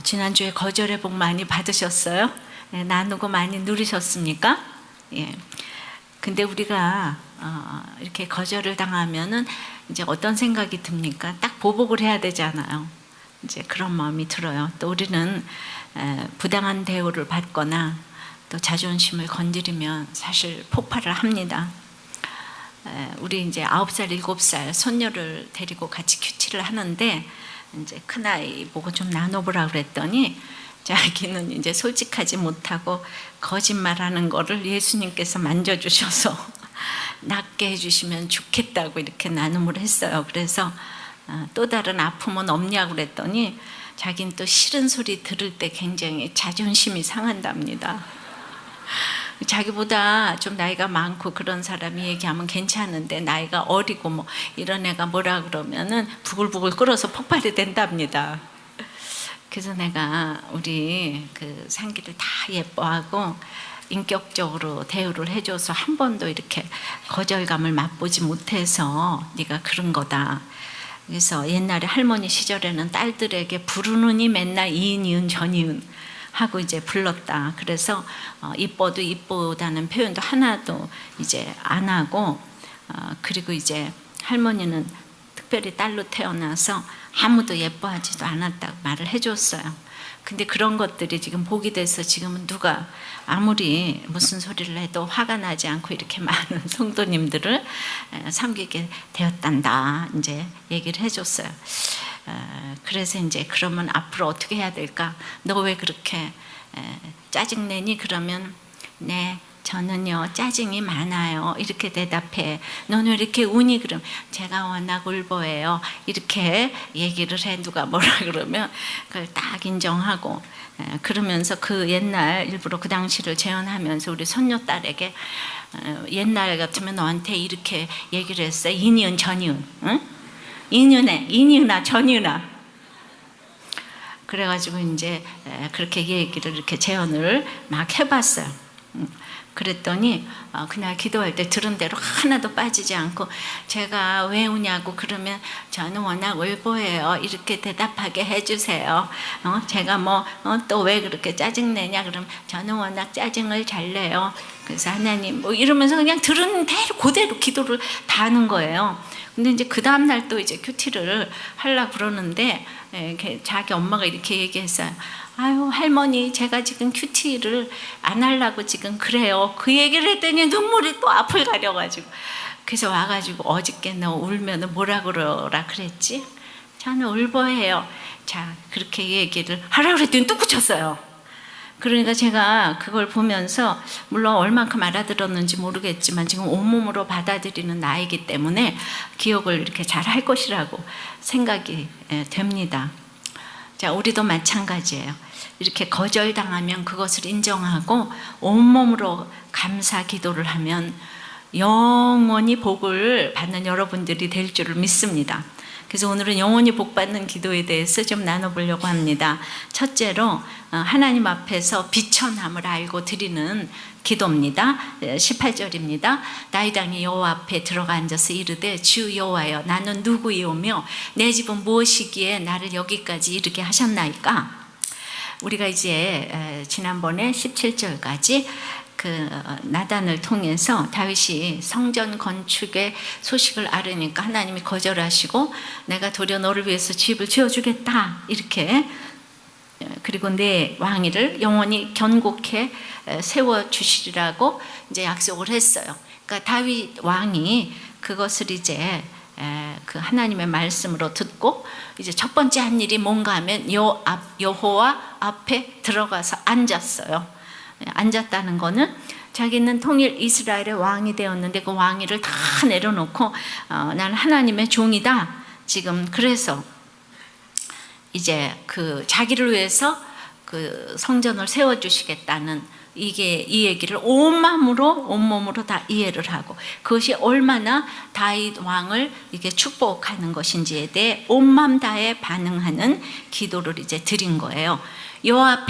지난주에 거절의 복 많이 받으셨어요? 나누고 많이 누리셨습니까? 예. 근데 우리가 이렇게 거절을 당하면은 이제 어떤 생각이 듭니까? 딱 보복을 해야 되잖아요. 이제 그런 마음이 들어요. 또 우리는 부당한 대우를 받거나 또 자존심을 건드리면 사실 폭발을 합니다. 우리 이제 9살, 7살 손녀를 데리고 같이 큐티를 하는데 이제 큰아이 보고 좀 나눠보라 그랬더니 자기는 이제 솔직하지 못하고 거짓말하는 거를 예수님께서 만져주셔서 낫게 해주시면 좋겠다고 이렇게 나눔을 했어요. 그래서 또 다른 아픔은 없냐고 그랬더니 자기는 또 싫은 소리 들을 때 굉장히 자존심이 상한답니다. 자기보다 좀 나이가 많고 그런 사람이 얘기하면 괜찮은데 나이가 어리고 뭐 이런 애가 뭐라 그러면은 부글부글 끓어서 폭발이 된답니다. 그래서 내가 우리 그 상기를 다 예뻐하고 인격적으로 대우를 해줘서 한 번도 이렇게 거절감을 맛보지 못해서 네가 그런 거다. 그래서 옛날에 할머니 시절에는 딸들에게 부르느니 맨날 이은 이은 전이은 하고 이제 불렀다. 그래서 이뻐도 이쁘다는 표현도 하나도 이제 안 하고 그리고 이제 할머니는 특별히 딸로 태어나서 아무도 예뻐하지도 않았다고 말을 해줬어요. 근데 그런 것들이 지금 복이 돼서 지금은 누가 아무리 무슨 소리를 해도 화가 나지 않고 이렇게 많은 성도님들을 섬기게 되었단다 이제 얘기를 해줬어요. 그래서 이제 그러면 앞으로 어떻게 해야 될까? 너 왜 그렇게 짜증내니? 그러면 네 저는요 짜증이 많아요 이렇게 대답해. 너는 왜 이렇게 우니? 그럼 제가 워낙 울보예요 이렇게 얘기를 해. 누가 뭐라 그러면 그걸 딱 인정하고 그러면서 그 옛날 일부러 그 당시를 재현하면서 우리 손녀딸에게 옛날 같으면 너한테 이렇게 얘기를 했어. 이니은 전이은 응? 이니은아 전이은아. 그래가지고 이제 그렇게 얘기를 이렇게 재현을 막 해봤어요. 그랬더니 그날 기도할 때 들은 대로 하나도 빠지지 않고 제가 왜 우냐고 그러면 저는 워낙 울보예요 이렇게 대답하게 해주세요. 제가 뭐 또 왜 그렇게 짜증내냐 그러면 저는 워낙 짜증을 잘 내요. 그래서 하나님 뭐 이러면서 그냥 들은 대로 그대로 기도를 다 하는 거예요. 근데 이제 그 다음날 또 이제 큐티를 하려고 그러는데 자기 엄마가 이렇게 얘기했어요. 아유 할머니 제가 지금 큐티를 안 하려고 지금 그래요. 그 얘기를 했더니 눈물이 또 앞을 가려가지고 그래서 와가지고 어저께 너 울면 뭐라 그러라 그랬지? 저는 울보해요. 자 그렇게 얘기를 하라고 그랬더니 또 붙였어요. 그러니까 제가 그걸 보면서 물론 얼만큼 알아들었는지 모르겠지만 지금 온몸으로 받아들이는 나이기 때문에 기억을 이렇게 잘 할 것이라고 생각이 됩니다. 자, 우리도 마찬가지예요. 이렇게 거절당하면 그것을 인정하고 온몸으로 감사 기도를 하면 영원히 복을 받는 여러분들이 될 줄을 믿습니다. 그래서 오늘은 영원히 복받는 기도에 대해서 좀 나눠보려고 합니다. 첫째로 하나님 앞에서 비천함을 알고 드리는 기도입니다. 18절입니다. 나이당이 여호와 앞에 들어가 앉아서 이르되 주 여호와여 나는 누구이오며 내 집은 무엇이기에 나를 여기까지 이르게 하셨나이까? 우리가 이제 지난번에 17절까지 그 나단을 통해서 다윗이 성전 건축의 소식을 알으니까 하나님이 거절하시고 내가 도리어 너를 위해서 집을 지어주겠다 이렇게 그리고 내 왕위를 영원히 견고케 세워주시리라고 이제 약속을 했어요. 그러니까 다윗 왕이 그것을 이제 그 하나님의 말씀으로 듣고 이제 첫 번째 한 일이 뭔가 하면 여호와 앞에 들어가서 앉았어요. 앉았다는 거는 자기는 통일 이스라엘의 왕이 되었는데 그 왕위를 다 내려놓고 나는 하나님의 종이다. 지금 그래서 이제 그 자기를 위해서 그 성전을 세워주시겠다는 이 얘기를 온 마음으로 온몸으로 다 이해를 하고 그것이 얼마나 다윗 왕을 이게 축복하는 것인지에 대해 온 마음 다해 반응하는 기도를 이제 드린 거예요. 여호와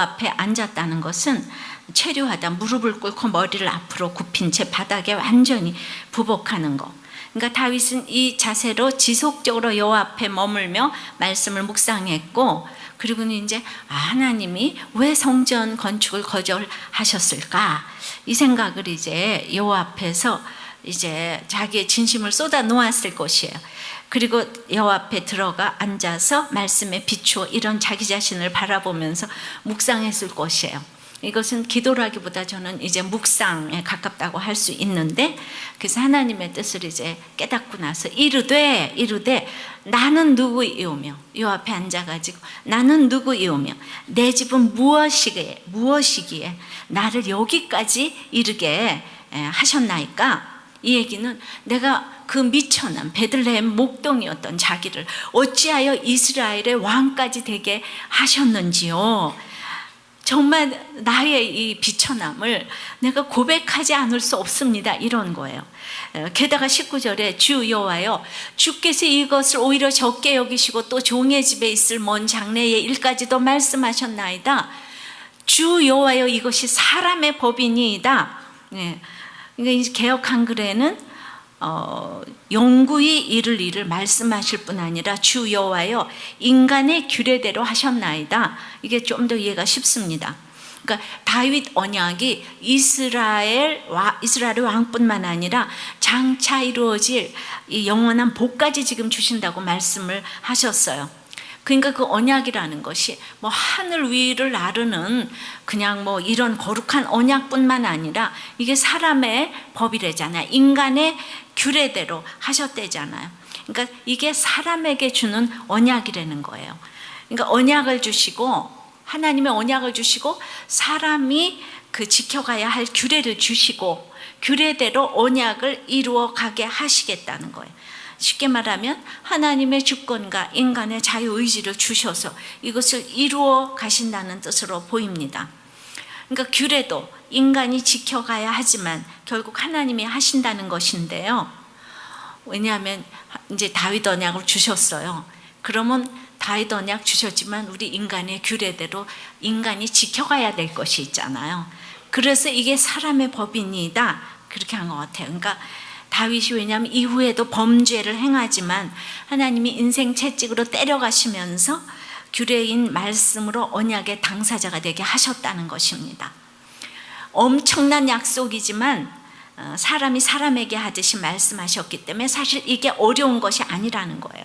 앞에 앉았다는 것은 체류하다 무릎을 꿇고 머리를 앞으로 굽힌 채 바닥에 완전히 부복하는 거. 그러니까 다윗은 이 자세로 지속적으로 여호와 앞에 머물며 말씀을 묵상했고, 그리고는 이제 하나님이 왜 성전 건축을 거절하셨을까, 이 생각을 이제 여호와 앞에서 이제 자기의 진심을 쏟아 놓았을 것이에요. 그리고 여호와 앞에 들어가 앉아서 말씀에 비추어 이런 자기 자신을 바라보면서 묵상했을 것이에요. 이것은 기도라기보다 저는 이제 묵상에 가깝다고 할 수 있는데, 그래서 하나님의 뜻을 이제 깨닫고 나서 이르되 나는 누구이오며, 이 앞에 앉아가지고 나는 누구이오며 내 집은 무엇이기에 나를 여기까지 이르게 하셨나이까. 이 얘기는 내가 그 미천한 베들레헴 목동이었던 자기를 어찌하여 이스라엘의 왕까지 되게 하셨는지요. 정말 나의 이 비천함을 내가 고백하지 않을 수 없습니다, 이런 거예요. 게다가 19절에 주 여호와여, 주께서 이것을 오히려 적게 여기시고 또 종의 집에 있을 먼 장래의 일까지도 말씀하셨나이다. 주 여호와여, 이것이 사람의 법이니이다. 그러니까 개역 한글에는 영구히 이를 일을 말씀하실 뿐 아니라 주 여호와여 인간의 규례대로 하셨나이다. 이게 좀 더 이해가 쉽습니다. 그러니까 다윗 언약이 이스라엘의 왕뿐만 아니라 장차 이루어질 이 영원한 복까지 지금 주신다고 말씀을 하셨어요. 그러니까 그 언약이라는 것이 뭐 하늘 위를 나르는 그냥 뭐 이런 거룩한 언약뿐만 아니라 이게 사람의 법이래잖아요. 인간의 규례대로 하셨대잖아요. 그러니까 이게 사람에게 주는 언약이라는 거예요. 그러니까 언약을 주시고, 하나님의 언약을 주시고, 사람이 그 지켜가야 할 규례를 주시고, 규례대로 언약을 이루어 가게 하시겠다는 거예요. 쉽게 말하면 하나님의 주권과 인간의 자유의지를 주셔서 이것을 이루어 가신다는 뜻으로 보입니다. 그러니까 규례도 인간이 지켜가야 하지만 결국 하나님이 하신다는 것인데요. 왜냐하면 이제 다윗 언약을 주셨어요. 그러면 다윗 언약 주셨지만 우리 인간의 규례대로 인간이 지켜가야 될 것이 있잖아요. 그래서 이게 사람의 법이니이다, 그렇게 한 것 같아요. 그러니까 다윗이 왜냐하면 이후에도 범죄를 행하지만 하나님이 인생 채찍으로 때려가시면서 규례인 말씀으로 언약의 당사자가 되게 하셨다는 것입니다. 엄청난 약속이지만 사람이 사람에게 하듯이 말씀하셨기 때문에 사실 이게 어려운 것이 아니라는 거예요.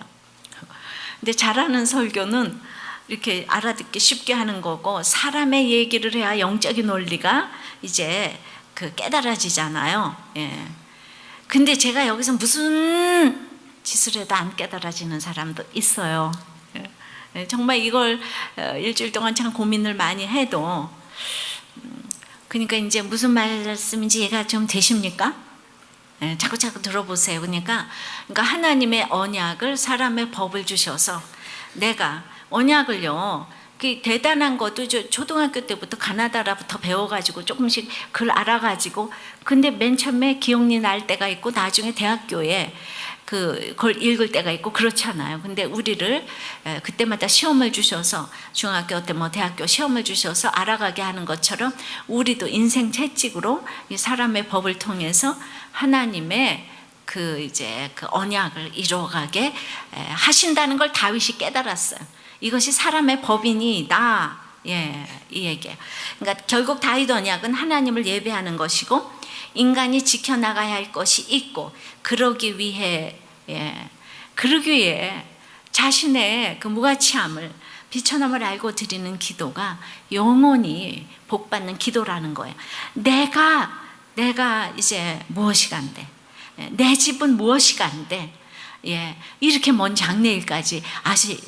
근데 잘하는 설교는 이렇게 알아듣기 쉽게 하는 거고, 사람의 얘기를 해야 영적인 원리가 이제 그 깨달아지잖아요. 예. 근데 제가 여기서 무슨 짓을 해도 안 깨달아지는 사람도 있어요. 정말 이걸 일주일 동안 참 고민을 많이 해도, 그러니까 이제 무슨 말씀인지 이해가 좀 되십니까? 자꾸 들어보세요. 그러니까 하나님의 언약을, 사람의 법을 주셔서 내가 언약을요, 그 대단한 것도 초등학교 때부터 가나다라부터 배워가지고 조금씩 글 알아가지고, 근데 맨 처음에 기억이 날 때가 있고 나중에 대학교에 그걸 읽을 때가 있고 그렇잖아요. 근데 우리를 그때마다 시험을 주셔서, 중학교 때 뭐 대학교 시험을 주셔서 알아가게 하는 것처럼 우리도 인생 채찍으로 이 사람의 법을 통해서 하나님의 그 이제 그 언약을 이루어가게 하신다는 걸 다윗이 깨달았어요. 이것이 사람의 법이니이다. 예, 이 얘기예요. 그러니까 결국 다윗 언약은 하나님을 예배하는 것이고, 인간이 지켜나가야 할 것이 있고, 그러기 위해 자신의 그 무가치함을, 비천함을 알고 드리는 기도가 영원히 복받는 기도라는 거예요. 내가 이제 무엇이 간대, 내 집은 무엇이 간대, 이렇게 먼 장래일까지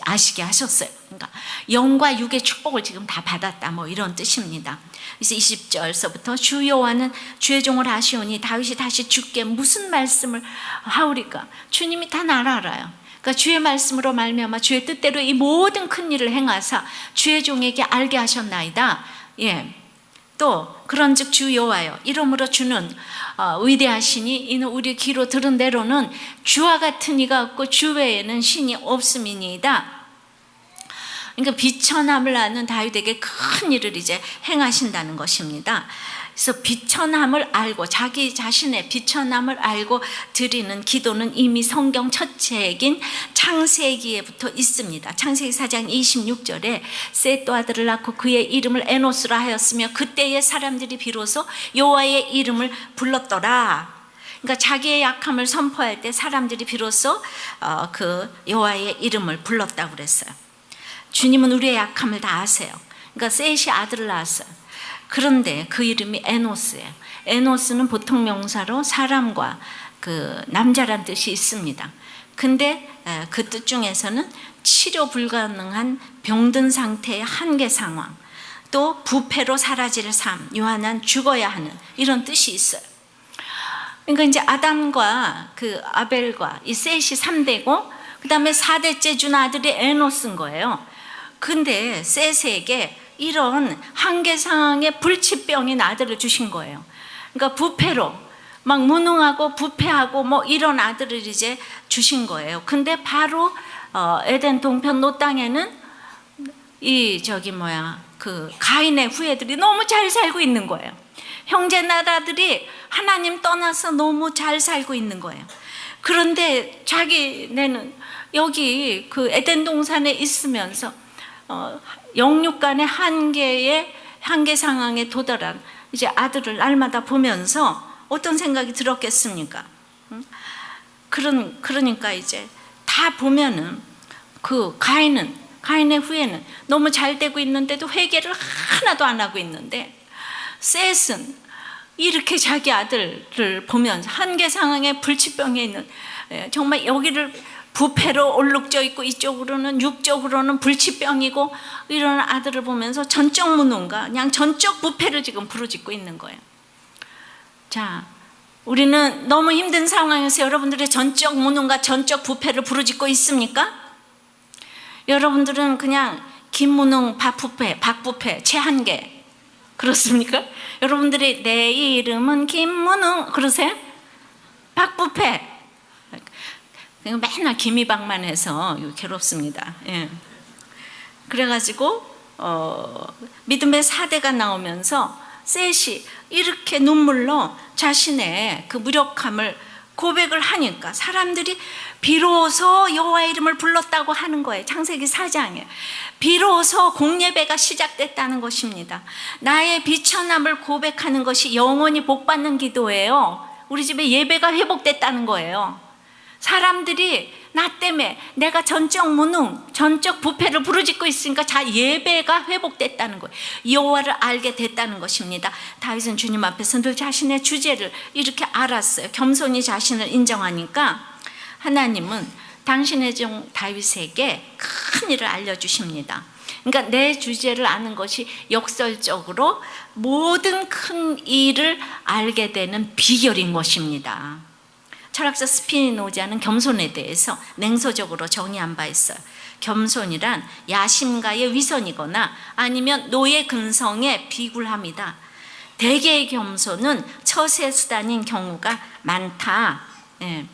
아시게 하셨어요. 그러니까 영과 육의 축복을 지금 다 받았다, 뭐 이런 뜻입니다. 그래서 20절서부터 주 여호와는 주의 종을 아시오니, 다윗이 다시 주께 무슨 말씀을 하오리까? 주님이 다 나를 알아요. 그러니까 주의 말씀으로 말미암아 주의 뜻대로 이 모든 큰 일을 행하사 주의 종에게 알게 하셨나이다. 또 그런즉 주 여호와여, 이러므로 주는 위대하시니 이는 우리 귀로 들은 대로는 주와 같은 이가 없고 주 외에는 신이 없음이니이다. 그러니까 비천함을 아는 다윗에게 큰 일을 이제 행하신다는 것입니다. 그래서 비천함을 알고, 자기 자신의 비천함을 알고 드리는 기도는 이미 성경 첫 책인 창세기에부터 있습니다. 창세기 4장 26절에 셋도 아들을 낳고 그의 이름을 에노스라 하였으며 그때의 사람들이 비로소 여호와의 이름을 불렀더라. 그러니까 자기의 약함을 선포할 때 사람들이 비로소 그 여호와의 이름을 불렀다고 그랬어요. 주님은 우리의 약함을 다 아세요. 그러니까 셋이 아들을 낳았어요. 그런데 그 이름이 에노스예요. 에노스는 보통 명사로 사람과 그 남자란 뜻이 있습니다. 근데 그 뜻 중에서는 치료 불가능한 병든 상태의 한계 상황, 또 부패로 사라질 삶, 유한한 죽어야 하는 이런 뜻이 있어요. 그러니까 이제 아담과 그 아벨과 이 셋이 3대고 그 다음에 4대째 준 아들이 에노스인 거예요. 근데 셋에게 이런 한계 상황의 불치병인 아들을 주신 거예요. 그러니까 부패로 막 무능하고 부패하고 뭐 이런 아들을 이제 주신 거예요. 근데 바로 에덴 동편 노 땅에는 이 그 가인의 후예들이 너무 잘 살고 있는 거예요. 형제 나라들이 하나님 떠나서 너무 잘 살고 있는 거예요. 그런데 자기네는 여기 그 에덴 동산에 있으면서 영육 간의 한계 상황에 도달한 이제 아들을 날마다 보면서 어떤 생각이 들었겠습니까? 그러니까 이제 다 보면은 그 가인의 후예는 너무 잘 되고 있는데도 회개를 하나도 안 하고 있는데, 셋은 이렇게 자기 아들을 보면서 한계 상황에 불치병에 있는, 정말 여기를 부패로 얼룩져 있고 이쪽으로는 육적으로는 불치병이고 이런 아들을 보면서 전적 무능과 그냥 전적 부패를 지금 부르짖고 있는 거예요. 자, 우리는 너무 힘든 상황에서 여러분들의 전적 무능과 전적 부패를 부르짖고 있습니까? 여러분들은 그냥 김무능, 박부패, 최한계 그렇습니까? 여러분들이 내 이름은 김무능 그러세요? 박부패 맨날 김이박만 해서 괴롭습니다. 예. 그래가지고 믿음의 4대가 나오면서 셋이 이렇게 눈물로 자신의 그 무력함을 고백을 하니까 사람들이 비로소 여호와의 이름을 불렀다고 하는 거예요. 창세기 4장에 비로소 공예배가 시작됐다는 것입니다. 나의 비천함을 고백하는 것이 영원히 복받는 기도예요. 우리 집에 예배가 회복됐다는 거예요. 사람들이 나 때문에 내가 전적 무능, 전적 부패를 부르짖고 있으니까 예배가 회복됐다는 거예요. 여호와를 알게 됐다는 것입니다. 다윗은 주님 앞에서 늘 자신의 주제를 이렇게 알았어요. 겸손히 자신을 인정하니까 하나님은 당신의 종 다윗에게 큰 일을 알려주십니다. 그러니까 내 주제를 아는 것이 역설적으로 모든 큰 일을 알게 되는 비결인 것입니다. 철학자 스피노자는 겸손에 대해서 냉소적으로 정의한 바 있어요. 겸손이란 야심가의 위선이거나 아니면 노예 근성의 비굴함이다. 대개의 겸손은 처세수단인 경우가 많다. 예.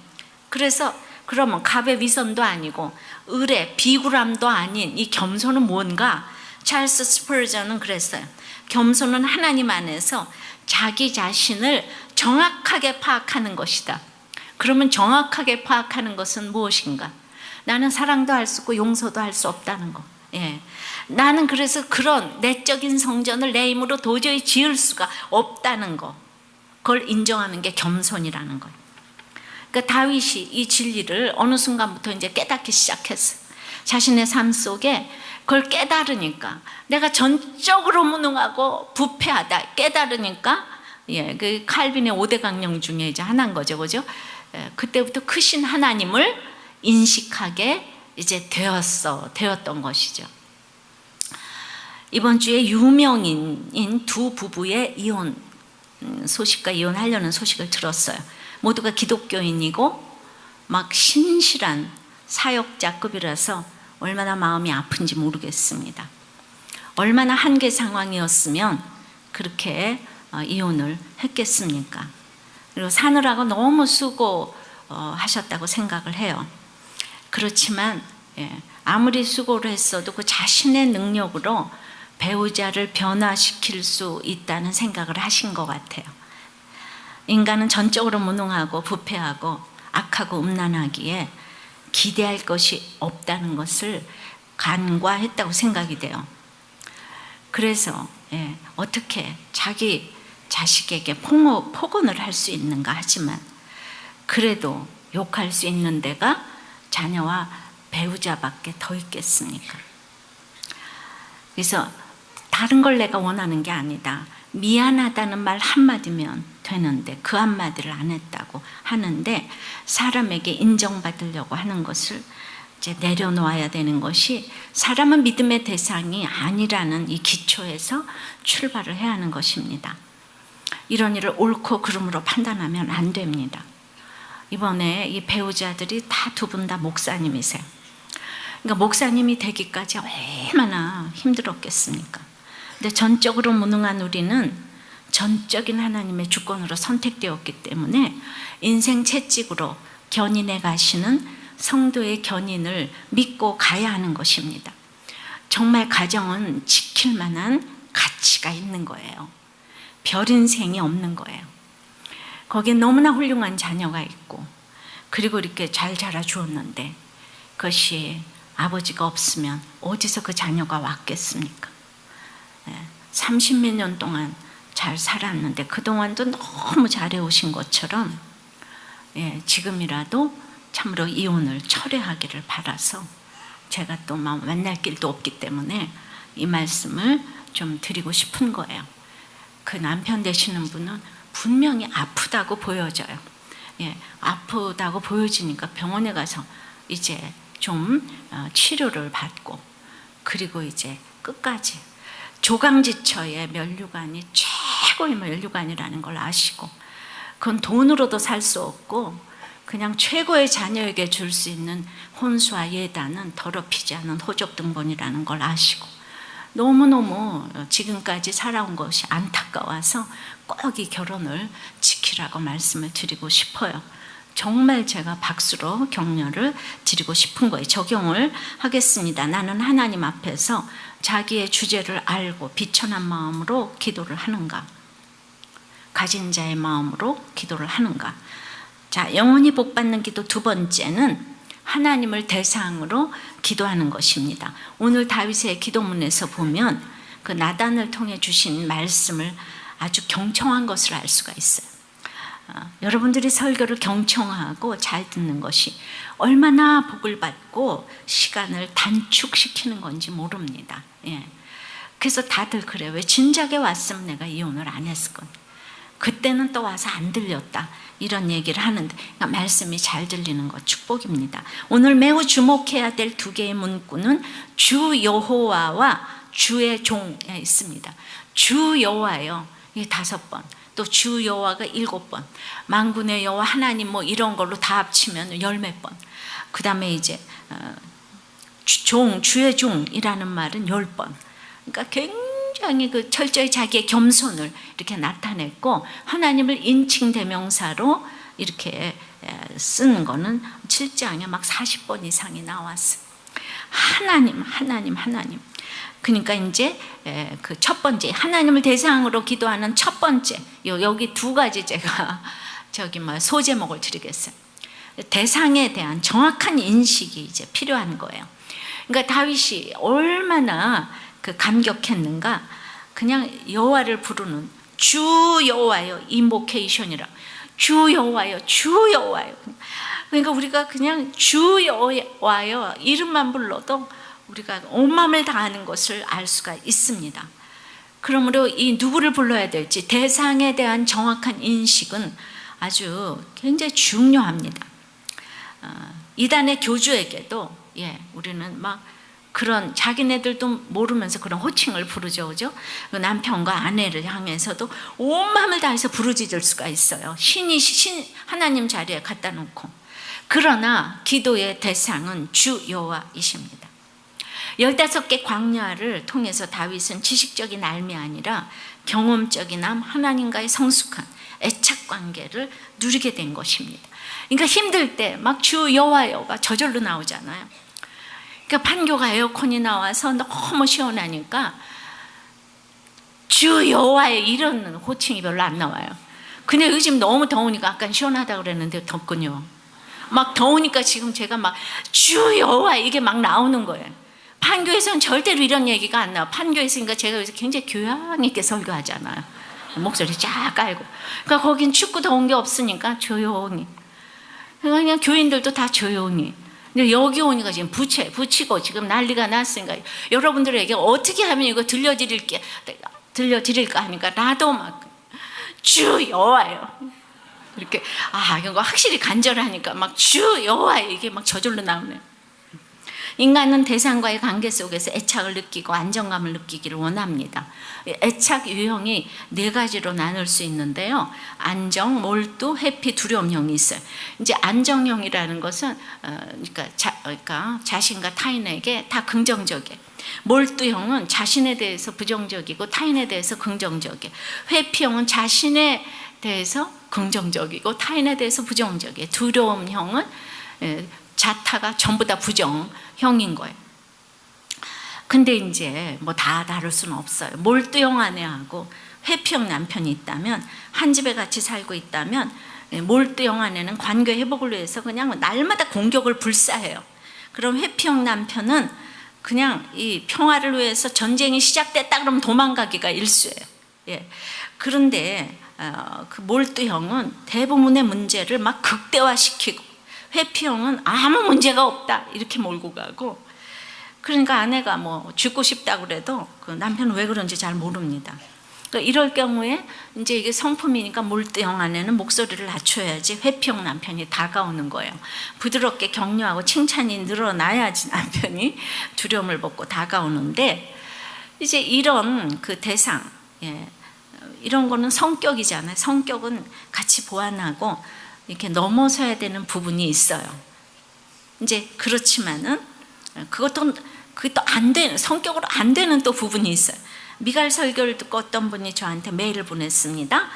그래서 그러면 갑의 위선도 아니고 을의 비굴함도 아닌 이 겸손은 뭔가? 찰스 스퍼전은 그랬어요. 겸손은 하나님 안에서 자기 자신을 정확하게 파악하는 것이다. 그러면 정확하게 파악하는 것은 무엇인가? 나는 사랑도 할 수 없고 용서도 할 수 없다는 거. 예. 나는 그래서 그런 내적인 성전을 내 힘으로 도저히 지을 수가 없다는 거. 그걸 인정하는 게 겸손이라는 거예요. 그러니까 다윗이 이 진리를 어느 순간부터 이제 깨닫기 시작했어요. 자신의 삶 속에 그걸 깨달으니까 내가 전적으로 무능하고 부패하다 깨달으니까 그 칼빈의 5대 강령 중에 이제 하나인 거죠, 그죠? 그때부터 크신 하나님을 인식하게 이제 되었던 것이죠. 이번 주에 유명인인 두 부부의 이혼 소식과 이혼하려는 소식을 들었어요. 모두가 기독교인이고 막 신실한 사역자급이라서 얼마나 마음이 아픈지 모르겠습니다. 얼마나 한계 상황이었으면 그렇게 이혼을 했겠습니까? 그리고 사느라고 너무 수고하셨다고 생각을 해요. 그렇지만 아무리 수고를 했어도 그 자신의 능력으로 배우자를 변화시킬 수 있다는 생각을 하신 것 같아요. 인간은 전적으로 무능하고 부패하고 악하고 음란하기에 기대할 것이 없다는 것을 간과했다고 생각이 돼요. 그래서 어떻게 자기 자식에게 폭언을 할 수 있는가 하지만 그래도 욕할 수 있는 데가 자녀와 배우자밖에 더 있겠습니까? 그래서 다른 걸 내가 원하는 게 아니다. 미안하다는 말 한마디면 되는데 그 한마디를 안 했다고 하는데 사람에게 인정받으려고 하는 것을 이제 내려놓아야 되는 것이 사람은 믿음의 대상이 아니라는 이 기초에서 출발을 해야 하는 것입니다. 이런 일을 옳고 그름으로 판단하면 안 됩니다. 이번에 이 배우자들이 다 두 분 다 목사님이세요. 그러니까 목사님이 되기까지 얼마나 힘들었겠습니까? 근데 전적으로 무능한 우리는 전적인 하나님의 주권으로 선택되었기 때문에 인생 채찍으로 견인해 가시는 성도의 견인을 믿고 가야 하는 것입니다. 정말 가정은 지킬 만한 가치가 있는 거예요. 별 인생이 없는 거예요. 거기에 너무나 훌륭한 자녀가 있고 그리고 이렇게 잘 자라주었는데 그것이 아버지가 없으면 어디서 그 자녀가 왔겠습니까? 30몇 년 동안 잘 살았는데 그동안도 너무 잘해오신 것처럼 지금이라도 참으로 이혼을 철회하기를 바라서 제가 또 만날 길도 없기 때문에 이 말씀을 좀 드리고 싶은 거예요. 그 남편 되시는 분은 분명히 아프다고 보여져요. 아프다고 보여지니까 병원에 가서 이제 좀 치료를 받고 그리고 이제 끝까지 조강지처의 면류관이 최고의 면류관이라는 걸 아시고 그건 돈으로도 살 수 없고 그냥 최고의 자녀에게 줄 수 있는 혼수와 예단은 더럽히지 않은 호적 등본이라는 걸 아시고 너무너무 지금까지 살아온 것이 안타까워서 꼭 이 결혼을 지키라고 말씀을 드리고 싶어요. 정말 제가 박수로 격려를 드리고 싶은 거예요. 적용을 하겠습니다. 나는 하나님 앞에서 자기의 주제를 알고 비천한 마음으로 기도를 하는가? 가진 자의 마음으로 기도를 하는가? 자, 영원히 복받는 기도 두 번째는 하나님을 대상으로 기도하는 것입니다. 오늘 다윗의 기도문에서 보면 그 나단을 통해 주신 말씀을 아주 경청한 것을 알 수가 있어요. 여러분들이 설교를 경청하고 잘 듣는 것이 얼마나 복을 받고 시간을 단축시키는 건지 모릅니다. 그래서 다들 그래요. 왜 진작에 왔으면 내가 이혼을 안 했을 건데 그때는 또 와서 안 들렸다 이런 얘기를 하는데 그러니까 말씀이 잘 들리는 것 축복입니다. 오늘 매우 주목해야 될 두 개의 문구는 주 여호와와 주의 종에 있습니다. 주 여호와요. 이 5번. 또 주 여호와가 7번, 만군의 여호와 하나님 뭐 이런 걸로 다 합치면 10몇 번. 그 다음에 이제 주의 종이라는 말은 10번. 그러니까 굉장히 그 철저히 자기의 겸손을 이렇게 나타냈고 하나님을 인칭 대명사로 이렇게 쓰는 거는 7장에 막 40번 이상이 나왔어요. 하나님, 하나님, 하나님. 그러니까 이제 그 첫 번째 하나님을 대상으로 기도하는 첫 번째 여기 두 가지 제가 소제목을 드리겠어요. 대상에 대한 정확한 인식이 이제 필요한 거예요. 그러니까 다윗이 얼마나 그 감격했는가. 그냥 여호와를 부르는 주 여호와여 인보케이션이라 주 여호와여 주 여호와여. 그러니까 우리가 그냥 주 여호와여 이름만 불러도 우리가 온 마음을 다하는 것을 알 수가 있습니다. 그러므로 이 누구를 불러야 될지 대상에 대한 정확한 인식은 아주 굉장히 중요합니다. 이단의 교주에게도 우리는 막 그런 자기네들도 모르면서 그런 호칭을 부르죠, 그죠? 남편과 아내를 향해서도 온 마음을 다해서 부르짖을 수가 있어요. 신 하나님 자리에 갖다 놓고. 그러나 기도의 대상은 주 여호와이십니다. 15개 광야를 통해서 다윗은 지식적인 삶이 아니라 경험적인 하나님과의 성숙한 애착 관계를 누리게 된 것입니다. 그러니까 힘들 때 막 주 여호와여가 저절로 나오잖아요. 그러니까 판교가 에어컨이 나와서 너무 시원하니까 주 여호와의 이런 호칭이 별로 안 나와요. 근데 요즘 너무 더우니까 아까 시원하다고 그랬는데 덥군요. 막 더우니까 지금 제가 막 주 여호와 이게 막 나오는 거예요. 판교에서는 절대로 이런 얘기가 안 나와. 판교에서니까 제가 여기서 굉장히 교양 있게 설교하잖아요. 목소리 쫙 깔고. 그러니까 거긴 춥고 더운 게 없으니까 조용히. 그냥 교인들도 다 조용히. 근데 여기 오니까 지금 붙이고 지금 난리가 났으니까 여러분들에게 어떻게 하면 이거 들려드릴까 하니까 나도 막 주 여호와요. 이렇게 이거 확실히 간절하니까 막 주 여호와요 이게 막 저절로 나오네요. 인간은 대상과의 관계 속에서 애착을 느끼고 안정감을 느끼기를 원합니다. 애착 유형이 4가지로 나눌 수 있는데요. 안정, 몰두, 회피, 두려움형이 있어요. 이제 안정형이라는 것은 그러니까 자신과 타인에게 다 긍정적이에요. 몰두형은 자신에 대해서 부정적이고 타인에 대해서 긍정적이에요. 회피형은 자신에 대해서 긍정적이고 타인에 대해서 부정적이에요. 두려움형은 자타가 전부 다 부정형인 거예요. 근데 이제 뭐 다 다룰 수는 없어요. 몰두형 아내하고 회피형 남편이 있다면, 한 집에 같이 살고 있다면, 몰두형 아내는 관계 회복을 위해서 그냥 날마다 공격을 불사해요. 그럼 회피형 남편은 그냥 이 평화를 위해서 전쟁이 시작됐다 그러면 도망가기가 일쑤예요. 예. 그런데 그 몰두형은 대부분의 문제를 막 극대화시키고, 회피형은 아무 문제가 없다 이렇게 몰고 가고, 그러니까 아내가 뭐 죽고 싶다고 그래도 그 남편은 왜 그런지 잘 모릅니다. 그러니까 이럴 경우에 이제 이게 성품이니까 몰두형 아내는 목소리를 낮춰야지 회피형 남편이 다가오는 거예요. 부드럽게 격려하고 칭찬이 늘어나야지 남편이 두려움을 벗고 다가오는데, 이제 이런 그 대상, 이런 거는 성격이잖아요. 성격은 같이 보완하고 이렇게 넘어서야 되는 부분이 있어요. 이제 그렇지만은 그것도 안 되는, 성격으로 안 되는 또 부분이 있어요. 미갈 설교를 듣고 어떤 분이 저한테 메일을 보냈습니다.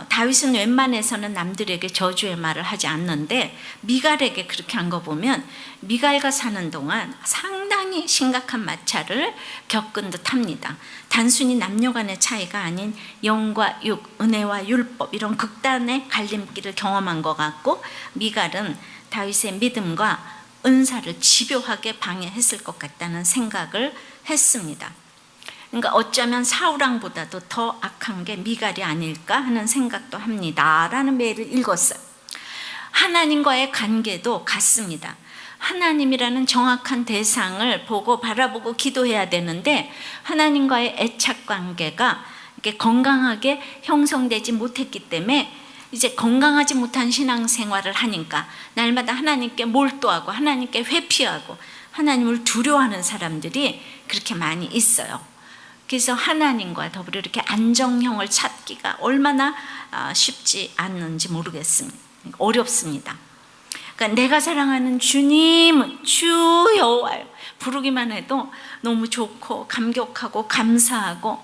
다윗은 웬만해서는 남들에게 저주의 말을 하지 않는데 미갈에게 그렇게 한 거 보면 미갈과 사는 동안 상당히 심각한 마찰을 겪은 듯 합니다. 단순히 남녀 간의 차이가 아닌 영과 육, 은혜와 율법, 이런 극단의 갈림길을 경험한 것 같고, 미갈은 다윗의 믿음과 은사를 집요하게 방해했을 것 같다는 생각을 했습니다. 그러니까 어쩌면 사울왕보다도 더 악한 게 미갈이 아닐까 하는 생각도 합니다 라는 메일을 읽었어요. 하나님과의 관계도 같습니다. 하나님이라는 정확한 대상을 보고 바라보고 기도해야 되는데, 하나님과의 애착 관계가 이렇게 건강하게 형성되지 못했기 때문에 이제 건강하지 못한 신앙생활을 하니까 날마다 하나님께 몰두하고 하나님께 회피하고 하나님을 두려워하는 사람들이 그렇게 많이 있어요. 그래서 하나님과 더불어 이렇게 안정형을 찾기가 얼마나 쉽지 않는지 모르겠습니다. 어렵습니다. 그러니까 내가 사랑하는 주님은 주 여호와요, 부르기만 해도 너무 좋고 감격하고 감사하고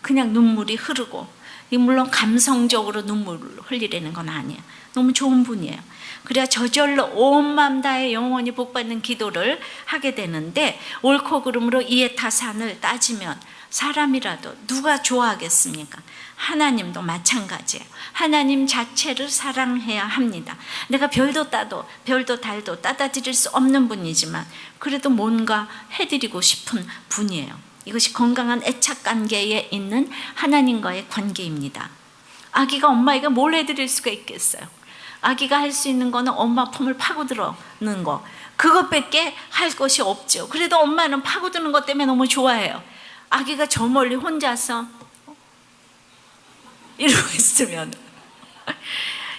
그냥 눈물이 흐르고, 물론 감성적으로 눈물을 흘리려는 건 아니에요. 너무 좋은 분이에요. 그래야 저절로 온 마음 다해 영원히 복받는 기도를 하게 되는데, 옳고 그름으로 이해 타산을 따지면 사람이라도 누가 좋아하겠습니까? 하나님도 마찬가지예요. 하나님 자체를 사랑해야 합니다. 내가 별도 달도 따다 드릴 수 없는 분이지만 그래도 뭔가 해드리고 싶은 분이에요. 이것이 건강한 애착관계에 있는 하나님과의 관계입니다. 아기가 엄마에게 뭘 해드릴 수가 있겠어요? 아기가 할 수 있는 거는 엄마 품을 파고드는 거, 그것밖에 할 것이 없죠. 그래도 엄마는 파고드는 것 때문에 너무 좋아해요. 아기가 저 멀리 혼자서 이러고 있으면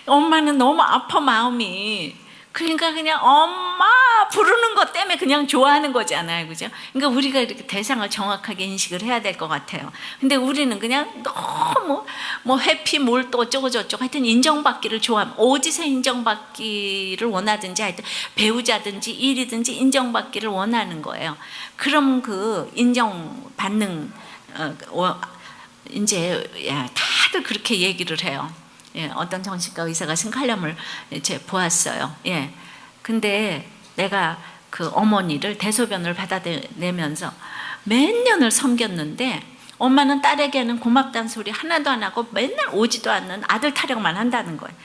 엄마는 너무 아파 마음이. 그러니까 그냥 엄마 부르는 것 때문에 그냥 좋아하는 거잖아요, 그죠? 그러니까 우리가 이렇게 대상을 정확하게 인식을 해야 될 것 같아요. 근데 우리는 그냥 너무 뭐 회피 뭘 또 어쩌고 저쩌고 하여튼 인정받기를 좋아하면, 어디서 인정받기를 원하든지 하여튼 배우자든지 일이든지 인정받기를 원하는 거예요. 그럼 그 인정받는 이제 다들 그렇게 얘기를 해요. 어떤 정신과 의사가 쓴 칼럼을 보았어요. 근데 내가 그 어머니를 대소변을 받아내면서 몇 년을 섬겼는데 엄마는 딸에게는 고맙다는 소리 하나도 안 하고 맨날 오지도 않는 아들 타령만 한다는 거예요.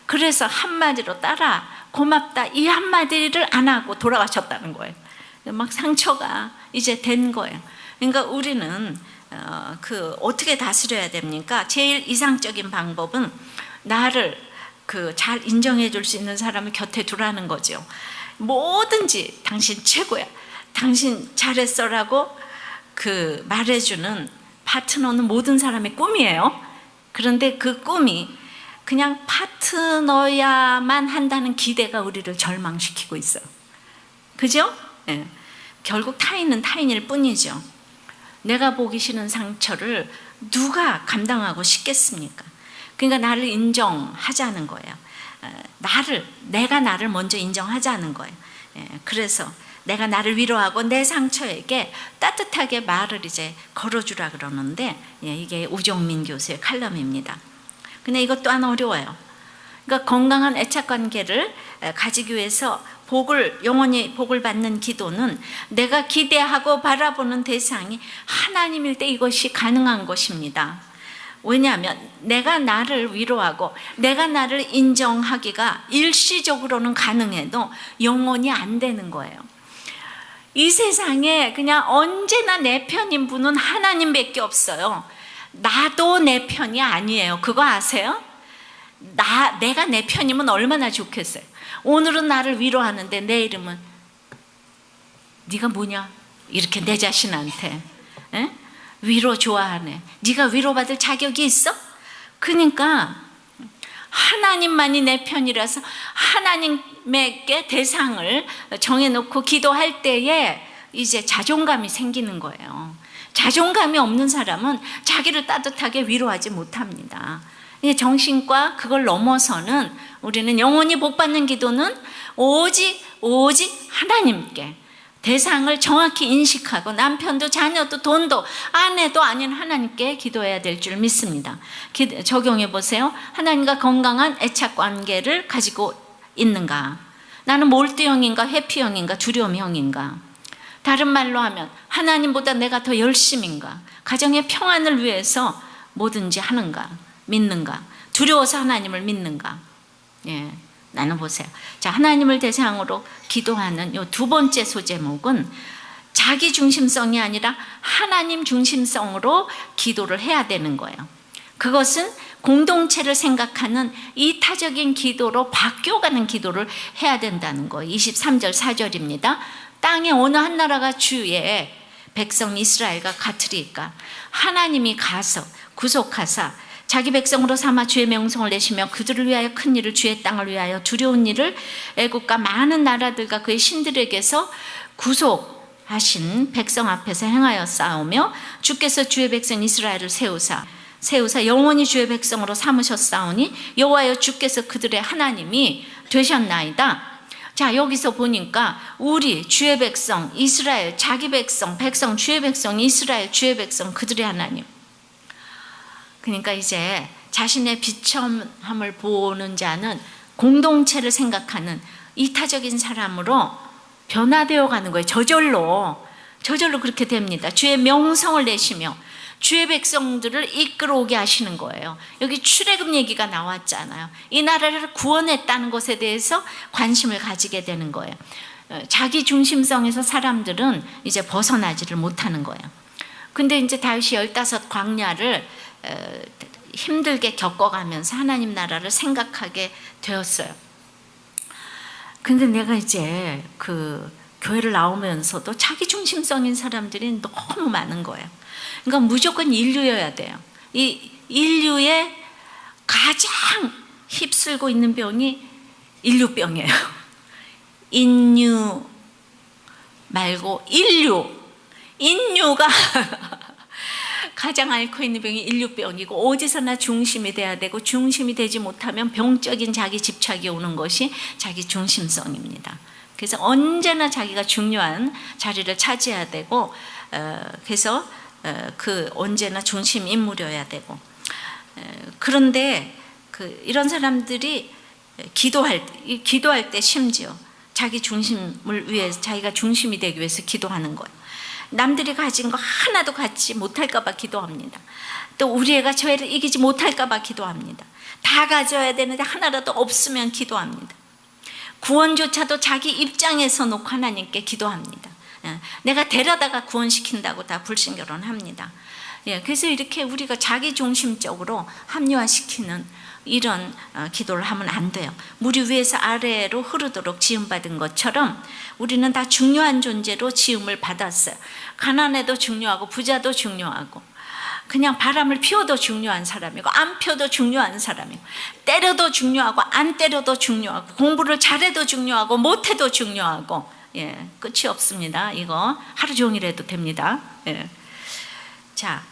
그래서 한마디로 딸아 고맙다 이 한마디를 안 하고 돌아가셨다는 거예요. 막 상처가 이제 된 거예요. 그러니까 우리는 어떻게 다스려야 됩니까? 제일 이상적인 방법은 나를 잘 인정해 줄 수 있는 사람을 곁에 두라는 거죠. 뭐든지 당신 최고야, 당신 잘했어라고 말해주는 파트너는 모든 사람의 꿈이에요. 그런데 그 꿈이 그냥 파트너야만 한다는 기대가 우리를 절망시키고 있어요. 그죠? 네. 결국 타인은 타인일 뿐이죠. 내가 보기 싫은 상처를 누가 감당하고 싶겠습니까? 그러니까 나를 인정하자는 거예요. 내가 나를 먼저 인정하자는 거예요. 그래서 내가 나를 위로하고 내 상처에게 따뜻하게 말을 이제 걸어주라 그러는데, 이게 우종민 교수의 칼럼입니다. 근데 이것 또한 어려워요. 그러니까 건강한 애착관계를 가지기 위해서 영원히 복을 받는 기도는 내가 기대하고 바라보는 대상이 하나님일 때 이것이 가능한 것입니다. 왜냐하면 내가 나를 위로하고 내가 나를 인정하기가 일시적으로는 가능해도 영원히 안 되는 거예요. 이 세상에 그냥 언제나 내 편인 분은 하나님밖에 없어요. 나도 내 편이 아니에요. 그거 아세요? 내가 내 편이면 얼마나 좋겠어요. 오늘은 나를 위로하는데 내일은 네가 뭐냐? 이렇게 내 자신한테 위로 좋아하네. 네가 위로받을 자격이 있어? 그러니까 하나님만이 내 편이라서 하나님에게 대상을 정해놓고 기도할 때에 이제 자존감이 생기는 거예요. 자존감이 없는 사람은 자기를 따뜻하게 위로하지 못합니다. 정신과 그걸 넘어서는 우리는 영원히 복받는 기도는 오직 하나님께 대상을 정확히 인식하고 남편도 자녀도 돈도 아내도 아닌 하나님께 기도해야 될 줄 믿습니다. 적용해 보세요. 하나님과 건강한 애착관계를 가지고 있는가? 나는 몰두형인가 회피형인가 두려움형인가? 다른 말로 하면 하나님보다 내가 더 열심인가? 가정의 평안을 위해서 뭐든지 하는가? 믿는가? 두려워서 하나님을 믿는가? 나눠보세요. 자, 하나님을 대상으로 기도하는 이 두 번째 소제목은 자기 중심성이 아니라 하나님 중심성으로 기도를 해야 되는 거예요. 그것은 공동체를 생각하는 이타적인 기도로 바뀌어가는 기도를 해야 된다는 거예요. 23절 4절입니다. 땅의 어느 한 나라가 주의 백성 이스라엘과 같으리까 하나님이 가서 구속하사 자기 백성으로 삼아 주의 명성을 내시며 그들을 위하여 큰 일을 주의 땅을 위하여 두려운 일을 애국과 많은 나라들과 그의 신들에게서 구속하신 백성 앞에서 행하여 싸우며 주께서 주의 백성 이스라엘을 세우사 영원히 주의 백성으로 삼으셨사오니 여호와여 주께서 그들의 하나님이 되셨나이다. 자, 여기서 보니까 우리 주의 백성 이스라엘 자기 백성 주의 백성 이스라엘 주의 백성 그들의 하나님. 그러니까 이제 자신의 비참함을 보는 자는 공동체를 생각하는 이타적인 사람으로 변화되어 가는 거예요. 저절로 그렇게 됩니다. 주의 명성을 내시며 주의 백성들을 이끌어오게 하시는 거예요. 여기 출애굽 얘기가 나왔잖아요. 이 나라를 구원했다는 것에 대해서 관심을 가지게 되는 거예요. 자기 중심성에서 사람들은 이제 벗어나지를 못하는 거예요. 근데 이제 다윗이 15 광야를 힘들게 겪어가면서 하나님 나라를 생각하게 되었어요. 근데 내가 이제 교회를 나오면서도 자기 중심성인 사람들이 너무 많은 거예요. 그러니까 무조건 인류여야 돼요. 이 인류의 가장 휩쓸고 있는 병이 인류병이에요. 인류 말고 인류가 가장 앓고 있는 병이 인류병이고 어디서나 중심이 돼야 되고 중심이 되지 못하면 병적인 자기 집착이 오는 것이 자기 중심성입니다. 그래서 언제나 자기가 중요한 자리를 차지해야 되고 그래서 언제나 중심 인물이어야 되고 그런데 이런 사람들이 기도할 때 심지어 자기 중심을 위해서, 자기가 중심이 되기 위해서 기도하는 거예요. 남들이 가진 거 하나도 갖지 못할까 봐 기도합니다. 또 우리 애가 저 애를 이기지 못할까 봐 기도합니다. 다 가져야 되는데 하나라도 없으면 기도합니다. 구원조차도 자기 입장에서 놓고 하나님께 기도합니다. 내가 데려다가 구원시킨다고 다 불신결혼합니다. 그래서 이렇게 우리가 자기중심적으로 합리화시키는 이런 기도를 하면 안 돼요. 물이 위에서 아래로 흐르도록 지음받은 것처럼 우리는 다 중요한 존재로 지음을 받았어요. 가난해도 중요하고 부자도 중요하고, 그냥 바람을 피워도 중요한 사람이고 안 피워도 중요한 사람이고, 때려도 중요하고 안 때려도 중요하고, 공부를 잘해도 중요하고 못해도 중요하고, 끝이 없습니다. 이거 하루 종일 해도 됩니다. 자,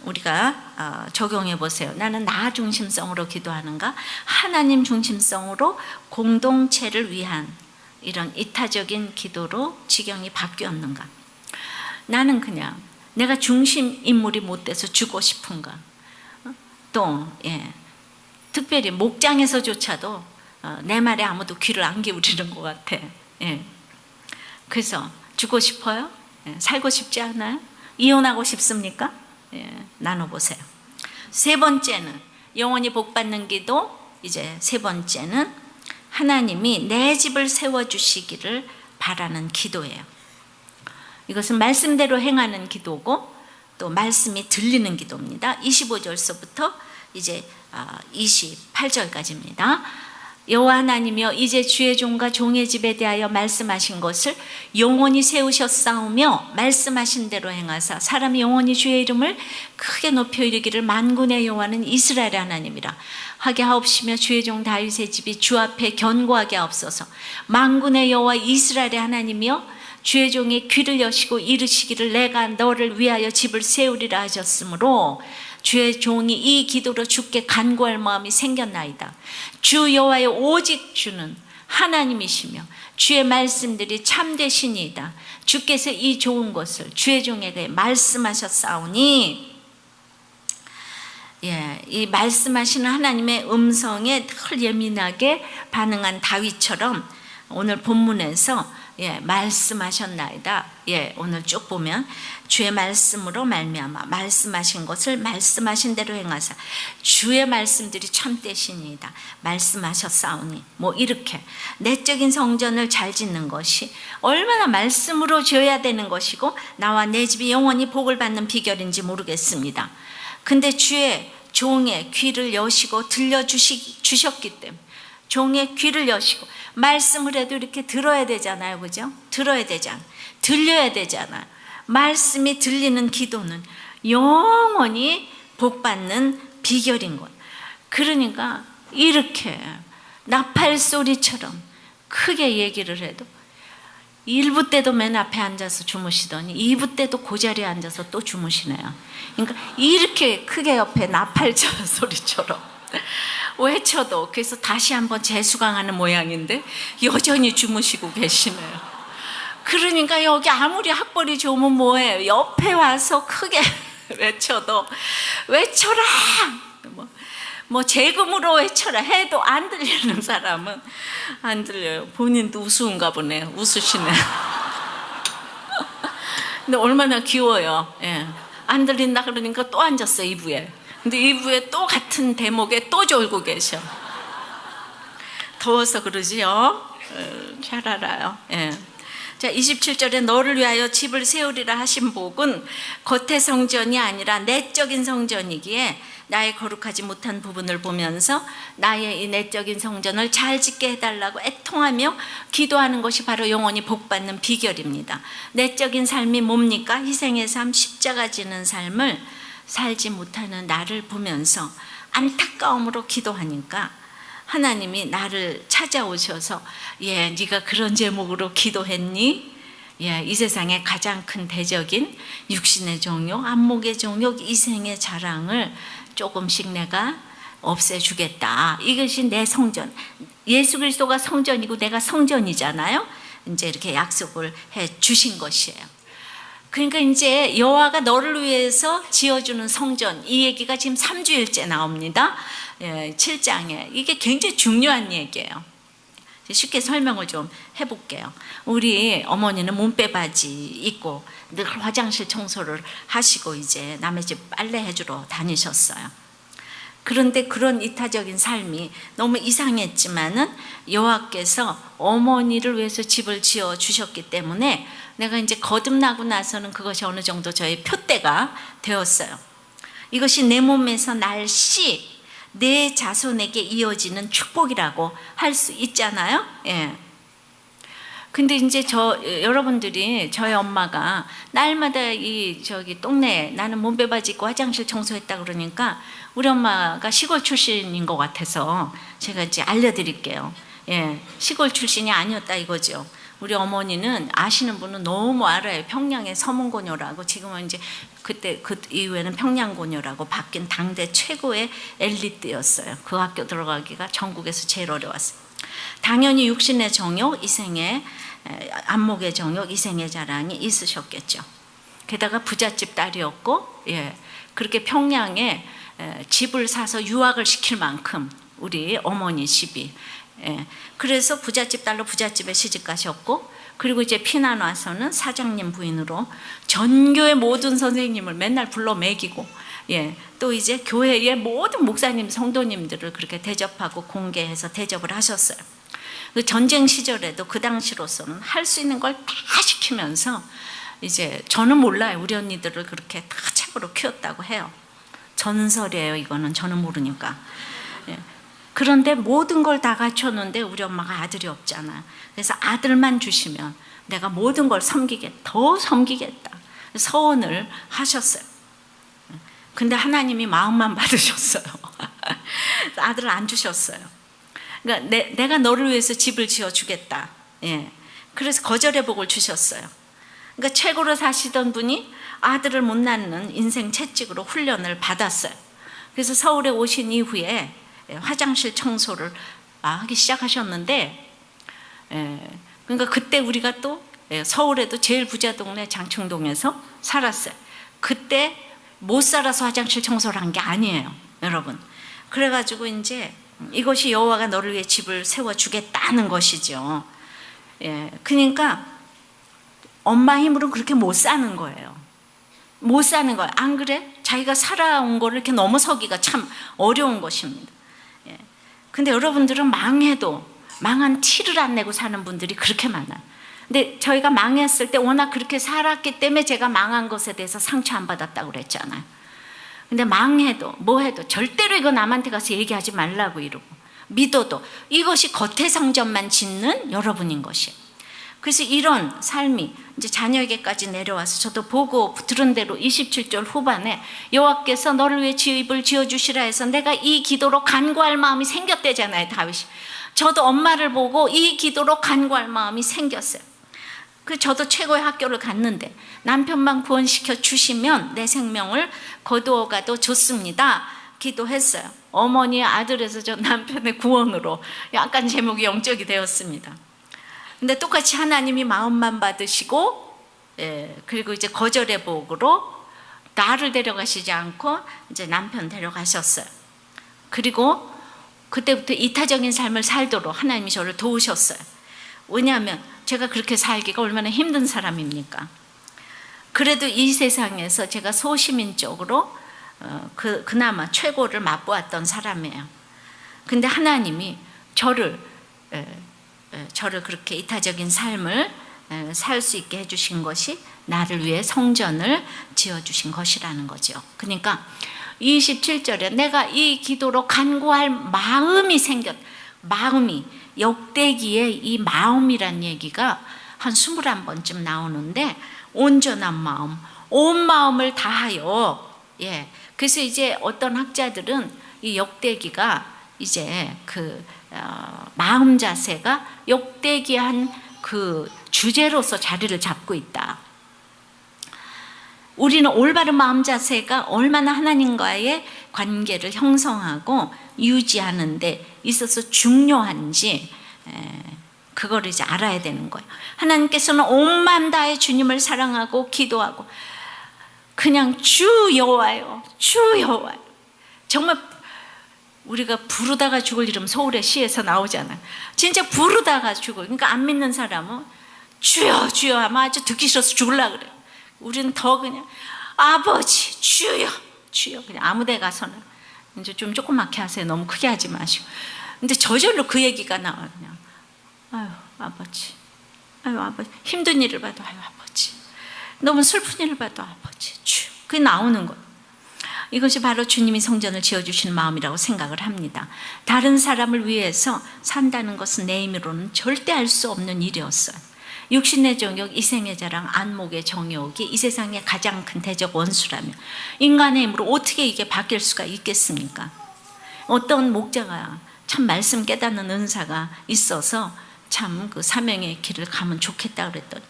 우리가 적용해 보세요. 나는 나 중심성으로 기도하는가, 하나님 중심성으로 공동체를 위한 이런 이타적인 기도로 지경이 바뀌었는가. 나는 그냥 내가 중심 인물이 못 돼서 죽고 싶은가. 또 특별히 목장에서조차도 내 말에 아무도 귀를 안 기울이는 것 같아. 그래서 죽고 싶어요? 살고 싶지 않아요? 이혼하고 싶습니까? 나눠보세요. 세 번째는 영원히 복받는 기도. 이제 세 번째는 하나님이 내 집을 세워주시기를 바라는 기도예요. 이것은 말씀대로 행하는 기도고 또 말씀이 들리는 기도입니다. 25절서부터 이제 28절까지입니다. 여호와 하나님이여, 이제 주의 종과 종의 집에 대하여 말씀하신 것을 영원히 세우셨사오며 말씀하신 대로 행하사 사람이 영원히 주의 이름을 크게 높여 이르기를 만군의 여호와는 이스라엘의 하나님이라 하게 하옵시며, 주의 종 다윗의 집이 주 앞에 견고하게 하옵소서. 만군의 여호와 이스라엘의 하나님이여, 주의 종의 귀를 여시고 이르시기를 내가 너를 위하여 집을 세우리라 하셨으므로 주의 종이 이 기도로 주께 간구할 마음이 생겼나이다. 주 여호와의 오직 주는 하나님이시며 주의 말씀들이 참되시니이다. 주께서 이 좋은 것을 주의 종에게 말씀하셨사오니, 이 말씀하시는 하나님의 음성에 늘 예민하게 반응한 다윗처럼 오늘 본문에서 말씀하셨나이다. 오늘 쭉 보면 주의 말씀으로 말미암아 말씀하신 것을 말씀하신 대로 행하사 주의 말씀들이 참되시니이다. 말씀하셨사오니, 뭐 이렇게 내적인 성전을 잘 짓는 것이 얼마나 말씀으로 지어야 되는 것이고 나와 내 집이 영원히 복을 받는 비결인지 모르겠습니다. 근데 주의 종의 귀를 여시고 들려주셨기 때문에, 종의 귀를 여시고 말씀을 해도 이렇게 들어야 되잖아요. 그죠? 들어야 되잖아요. 들려야 되잖아요. 말씀이 들리는 기도는 영원히 복받는 비결인 거예요. 그러니까 이렇게 나팔 소리처럼 크게 얘기를 해도 1부 때도 맨 앞에 앉아서 주무시더니 2부 때도 그 자리에 앉아서 또 주무시네요. 그러니까 이렇게 크게 옆에 나팔 소리처럼 외쳐도, 그래서 다시 한번 재수강하는 모양인데 여전히 주무시고 계시네요. 그러니까 여기 아무리 학벌이 좋으면 뭐예요? 옆에 와서 크게 외쳐도 외쳐라! 뭐 재금으로 외쳐라 해도 안 들리는 사람은 안 들려요. 본인도 우스운가 보네요. 웃으시네요. 근데 얼마나 귀여워요. 안 들린다 그러니까 또 앉았어, 2부에. 근데 2부에 또 같은 대목에 또 졸고 계셔. 더워서 그러지요? 잘 알아요. 자, 27절에 너를 위하여 집을 세우리라 하신 복은 겉의 성전이 아니라 내적인 성전이기에 나의 거룩하지 못한 부분을 보면서 나의 이 내적인 성전을 잘 짓게 해달라고 애통하며 기도하는 것이 바로 영원히 복받는 비결입니다. 내적인 삶이 뭡니까? 희생의 삶, 십자가 지는 삶을 살지 못하는 나를 보면서 안타까움으로 기도하니까 하나님이 나를 찾아오셔서 네가 그런 제목으로 기도했니? 이 세상의 가장 큰 대적인 육신의 정욕, 안목의 정욕, 이생의 자랑을 조금씩 내가 없애주겠다. 이것이 내 성전. 예수 그리스도가 성전이고 내가 성전이잖아요. 이제 이렇게 약속을 해 주신 것이에요. 그러니까 이제 여호와가 너를 위해서 지어주는 성전, 이 얘기가 지금 3주일째 나옵니다. 7장에. 이게 굉장히 중요한 얘기예요. 쉽게 설명을 좀 해볼게요. 우리 어머니는 몸빼바지 입고 늘 화장실 청소를 하시고 이제 남의 집 빨래 해주러 다니셨어요. 그런데 그런 이타적인 삶이 너무 이상했지만은 여호와께서 어머니를 위해서 집을 지어 주셨기 때문에 내가 이제 거듭나고 나서는 그것이 어느 정도 저의 표대가 되었어요. 이것이 내 몸에서 날씨 내 자손에게 이어지는 축복이라고 할 수 있잖아요. 예. 근데 이제 여러분들이 저희 엄마가 날마다 동네에 나는 몸빼바지 입고 화장실 청소했다 그러니까 우리 엄마가 시골 출신인 것 같아서 제가 이제 알려드릴게요. 예. 시골 출신이 아니었다 이거죠. 우리 어머니는 아시는 분은 너무 알아요. 평양의 서문고녀라고 지금은 이제 그때 그 이후에는 평양고녀라고 바뀐 당대 최고의 엘리트였어요. 그 학교 들어가기가 전국에서 제일 어려웠어요. 당연히 육신의 정욕, 이생의 안목의 정욕, 이생의 자랑이 있으셨겠죠. 게다가 부잣집 딸이었고, 예, 그렇게 평양에 집을 사서 유학을 시킬 만큼 우리 어머니 집이, 예, 그래서 부잣집 딸로 부잣집에 시집 가셨고, 그리고 이제 피난 와서는 사장님 부인으로 전교의 모든 선생님을 맨날 불러 먹이고, 예, 또 이제 교회의 모든 목사님, 성도님들을 그렇게 대접하고 공개해서 대접을 하셨어요. 그 전쟁 시절에도 그 당시로서는 할 수 있는 걸 다 시키면서 이제 저는 몰라요. 우리 언니들을 그렇게 다 책으로 키웠다고 해요. 전설이에요. 이거는 저는 모르니까. 예. 그런데 모든 걸 다 갖췄는데 우리 엄마가 아들이 없잖아. 그래서 아들만 주시면 내가 모든 걸 더 섬기겠다. 서원을 하셨어요. 근데 하나님이 마음만 받으셨어요. 아들을 안 주셨어요. 그러니까 내가 너를 위해서 집을 지어주겠다. 예. 그래서 거절의 복을 주셨어요. 그러니까 최고로 사시던 분이 아들을 못 낳는 인생 채찍으로 훈련을 받았어요. 그래서 서울에 오신 이후에 화장실 청소를 하기 시작하셨는데, 그러니까 그때 우리가 또 서울에도 제일 부자 동네 장충동에서 살았어요. 그때 못 살아서 화장실 청소를 한 게 아니에요, 여러분. 그래가지고 이제 이것이 여호와가 너를 위해 집을 세워주겠다는 것이죠. 예, 그러니까 엄마 힘으로 그렇게 못 사는 거예요. 못 사는 거예요. 안 그래? 자기가 살아온 거를 이렇게 넘어서기가 참 어려운 것입니다. 예. 근데 여러분들은 망해도 망한 티를 안 내고 사는 분들이 그렇게 많아요. 근데 저희가 망했을 때 워낙 그렇게 살았기 때문에 제가 망한 것에 대해서 상처 안 받았다고 그랬잖아요. 근데 망해도 뭐 해도 절대로 이거 남한테 가서 얘기하지 말라고 이러고, 믿어도 이것이 겉의 상점만 짓는 여러분인 것이에요. 그래서 이런 삶이 이제 자녀에게까지 내려와서 저도 보고 들은 대로 27절 후반에 여호와께서 너를 위해 집을 지어주시라 해서 내가 이 기도로 간구할 마음이 생겼대잖아요, 다윗이. 저도 엄마를 보고 이 기도로 간구할 마음이 생겼어요. 저도 최고의 학교를 갔는데 남편만 구원시켜 주시면 내 생명을 거두어가도 좋습니다. 기도했어요. 어머니의 아들에서 저 남편의 구원으로 약간 제목이 영적이 되었습니다. 근데 똑같이 하나님이 마음만 받으시고, 그리고 이제 거절의 복으로 나를 데려가시지 않고 이제 남편 데려가셨어요. 그리고 그때부터 이타적인 삶을 살도록 하나님이 저를 도우셨어요. 왜냐하면 제가 그렇게 살기가 얼마나 힘든 사람입니까? 그래도 이 세상에서 제가 소시민적으로 그나마 최고를 맛보았던 사람이에요. 근데 하나님이 저를 그렇게 이타적인 삶을 살 수 있게 해주신 것이 나를 위해 성전을 지어주신 것이라는 거죠. 그러니까 27절에 내가 이 기도로 간구할 마음이 마음이, 역대기에 이 마음이란 얘기가 한 21번쯤 나오는데, 온전한 마음, 온 마음을 다하여, 예. 그래서 이제 어떤 학자들은 이 역대기가 이제 마음 자세가 역대기한 그 주제로서 자리를 잡고 있다. 우리는 올바른 마음 자세가 얼마나 하나님과의 관계를 형성하고 유지하는 데 있어서 중요한지 그거를 이제 알아야 되는 거예요. 하나님께서는 온 마음 다해 주님을 사랑하고 기도하고 그냥 주 여호와요, 주 여호와요. 정말 우리가 부르다가 죽을 이름 서울의 시에서 나오잖아요. 진짜 부르다가 죽어. 그러니까 안 믿는 사람은 주여 주여 하면 아주 듣기 싫어서 죽으려고 그래. 우리는 더 그냥 아버지 주여 주여, 그냥 아무 데 가서는 이제 좀 조그맣게 하세요. 너무 크게 하지 마시고. 근데 저절로 그 얘기가 나와요. 그냥 아유 아버지, 아유 아버지, 힘든 일을 봐도 아유 아버지, 너무 슬픈 일을 봐도 아버지 주여, 그게 나오는 거예요. 이것이 바로 주님이 성전을 지어주시는 마음이라고 생각을 합니다. 다른 사람을 위해서 산다는 것은 내 힘으로는 절대 할 수 없는 일이었어요. 육신의 정욕, 이생의 자랑, 안목의 정욕이 이 세상의 가장 큰 대적 원수라면 인간의 힘으로 어떻게 이게 바뀔 수가 있겠습니까? 어떤 목자가 참 말씀 깨닫는 은사가 있어서 참 그 사명의 길을 가면 좋겠다 그랬더니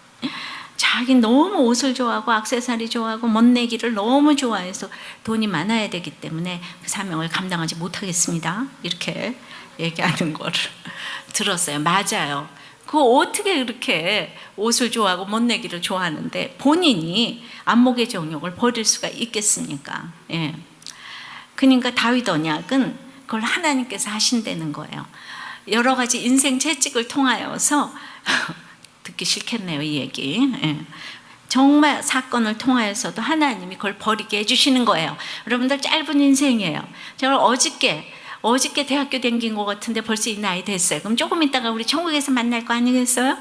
자기 너무 옷을 좋아하고 액세서리 좋아하고 멋내기를 너무 좋아해서 돈이 많아야 되기 때문에 그 사명을 감당하지 못하겠습니다, 이렇게 얘기하는 거를 들었어요. 맞아요. 그 어떻게 그렇게 옷을 좋아하고 멋내기를 좋아하는데 본인이 안목의 정욕을 버릴 수가 있겠습니까? 예. 그러니까 다윗 언약은 그걸 하나님께서 하신다는 거예요. 여러 가지 인생 채찍을 통하여서 듣기 싫겠네요, 이 얘기. 예. 정말 사건을 통하여서도 하나님이 그걸 버리게 해주시는 거예요. 여러분들 짧은 인생이에요. 제가 어저께 대학교 다닌 것 같은데 벌써 이 나이 됐어요. 그럼 조금 있다가 우리 천국에서 만날 거 아니겠어요?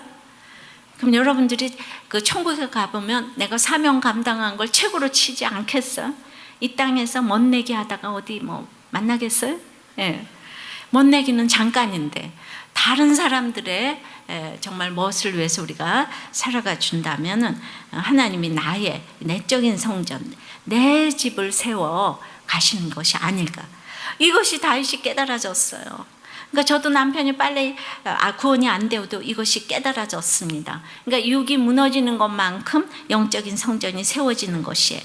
그럼 여러분들이 그 천국에 가보면 내가 사명 감당한 걸 책으로 치지 않겠어요? 이 땅에서 멋내기 하다가 어디 뭐 만나겠어요? 예. 멋내기는 잠깐인데 다른 사람들의 정말 무엇을 위해서 우리가 살아가 준다면 하나님이 나의 내적인 성전, 내 집을 세워 가시는 것이 아닐까. 이것이 다윗이 깨달아졌어요. 그러니까 저도 남편이 빨리 구원이 안 되어도 이것이 깨달아졌습니다. 그러니까 육이 무너지는 것만큼 영적인 성전이 세워지는 것이에요.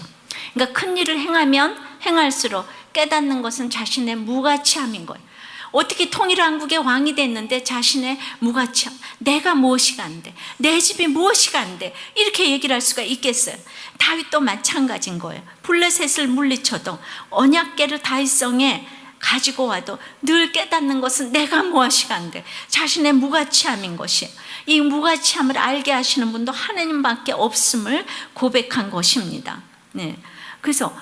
그러니까 큰 일을 행하면 행할수록 깨닫는 것은 자신의 무가치함인 거예요. 어떻게 통일한국의 왕이 됐는데 자신의 무가치함, 내가 무엇이가 안 돼, 내 집이 무엇이가 안 돼, 이렇게 얘기를 할 수가 있겠어요? 다윗도 마찬가지인 거예요. 블레셋을 물리쳐도 언약궤를 다윗성에 가지고 와도 늘 깨닫는 것은 내가 무엇이가 안 돼, 자신의 무가치함인 것이에요. 이 무가치함을 알게 하시는 분도 하나님밖에 없음을 고백한 것입니다. 네. 그래서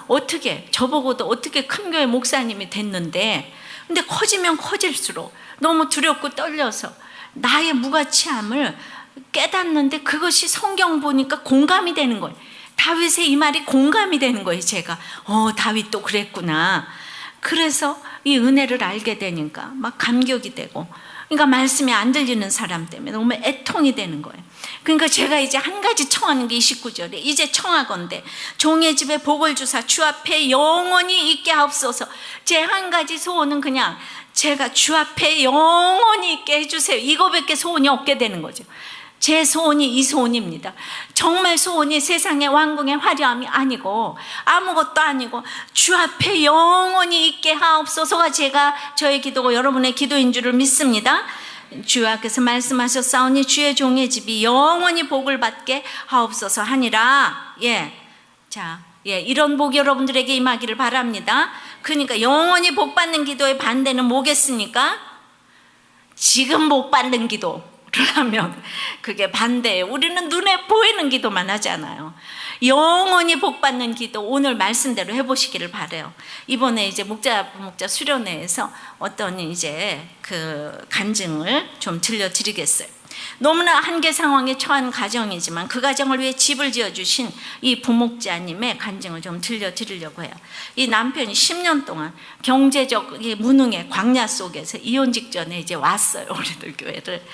저보고도 어떻게 큰 교회 목사님이 됐는데, 근데 커지면 커질수록 너무 두렵고 떨려서 나의 무가치함을 깨닫는데 그것이 성경 보니까 공감이 되는 거예요. 다윗의 이 말이 공감이 되는 거예요. 제가 다윗도 그랬구나. 그래서 이 은혜를 알게 되니까 막 감격이 되고, 그러니까 말씀이 안 들리는 사람 때문에 너무 애통이 되는 거예요. 그러니까 제가 이제 한 가지 청하는 게 29절에 이제 청하건대 종의 집에 복을 주사 주 앞에 영원히 있게 하옵소서. 제 한 가지 소원은 그냥 제가 주 앞에 영원히 있게 해주세요. 이거밖에 소원이 없게 되는 거죠. 제 소원이 이 소원입니다. 정말 소원이 세상의 왕궁의 화려함이 아니고 아무것도 아니고 주 앞에 영원히 있게 하옵소서가 저의 기도고 여러분의 기도인 줄을 믿습니다. 주께서 말씀하셨사오니 주의 종의 집이 영원히 복을 받게 하옵소서 하니라. 이런 복이 여러분들에게 임하기를 바랍니다. 그러니까 영원히 복 받는 기도의 반대는 뭐겠습니까? 지금 복 받는 기도 하면 그게 반대예요. 우리는 눈에 보이는 기도만 하잖아요. 영원히 복받는 기도 오늘 말씀대로 해보시기를 바래요. 이번에 이제 목자 수련회에서 어떤 이제 그 간증을 좀 들려드리겠어요. 너무나 한계 상황에 처한 가정이지만 그 가정을 위해 집을 지어주신 이 부목자님의 간증을 좀 들려드리려고 해요. 이 남편이 10년 동안 경제적 무능의 광야 속에서 이혼 직전에 이제 왔어요, 우리들 교회를.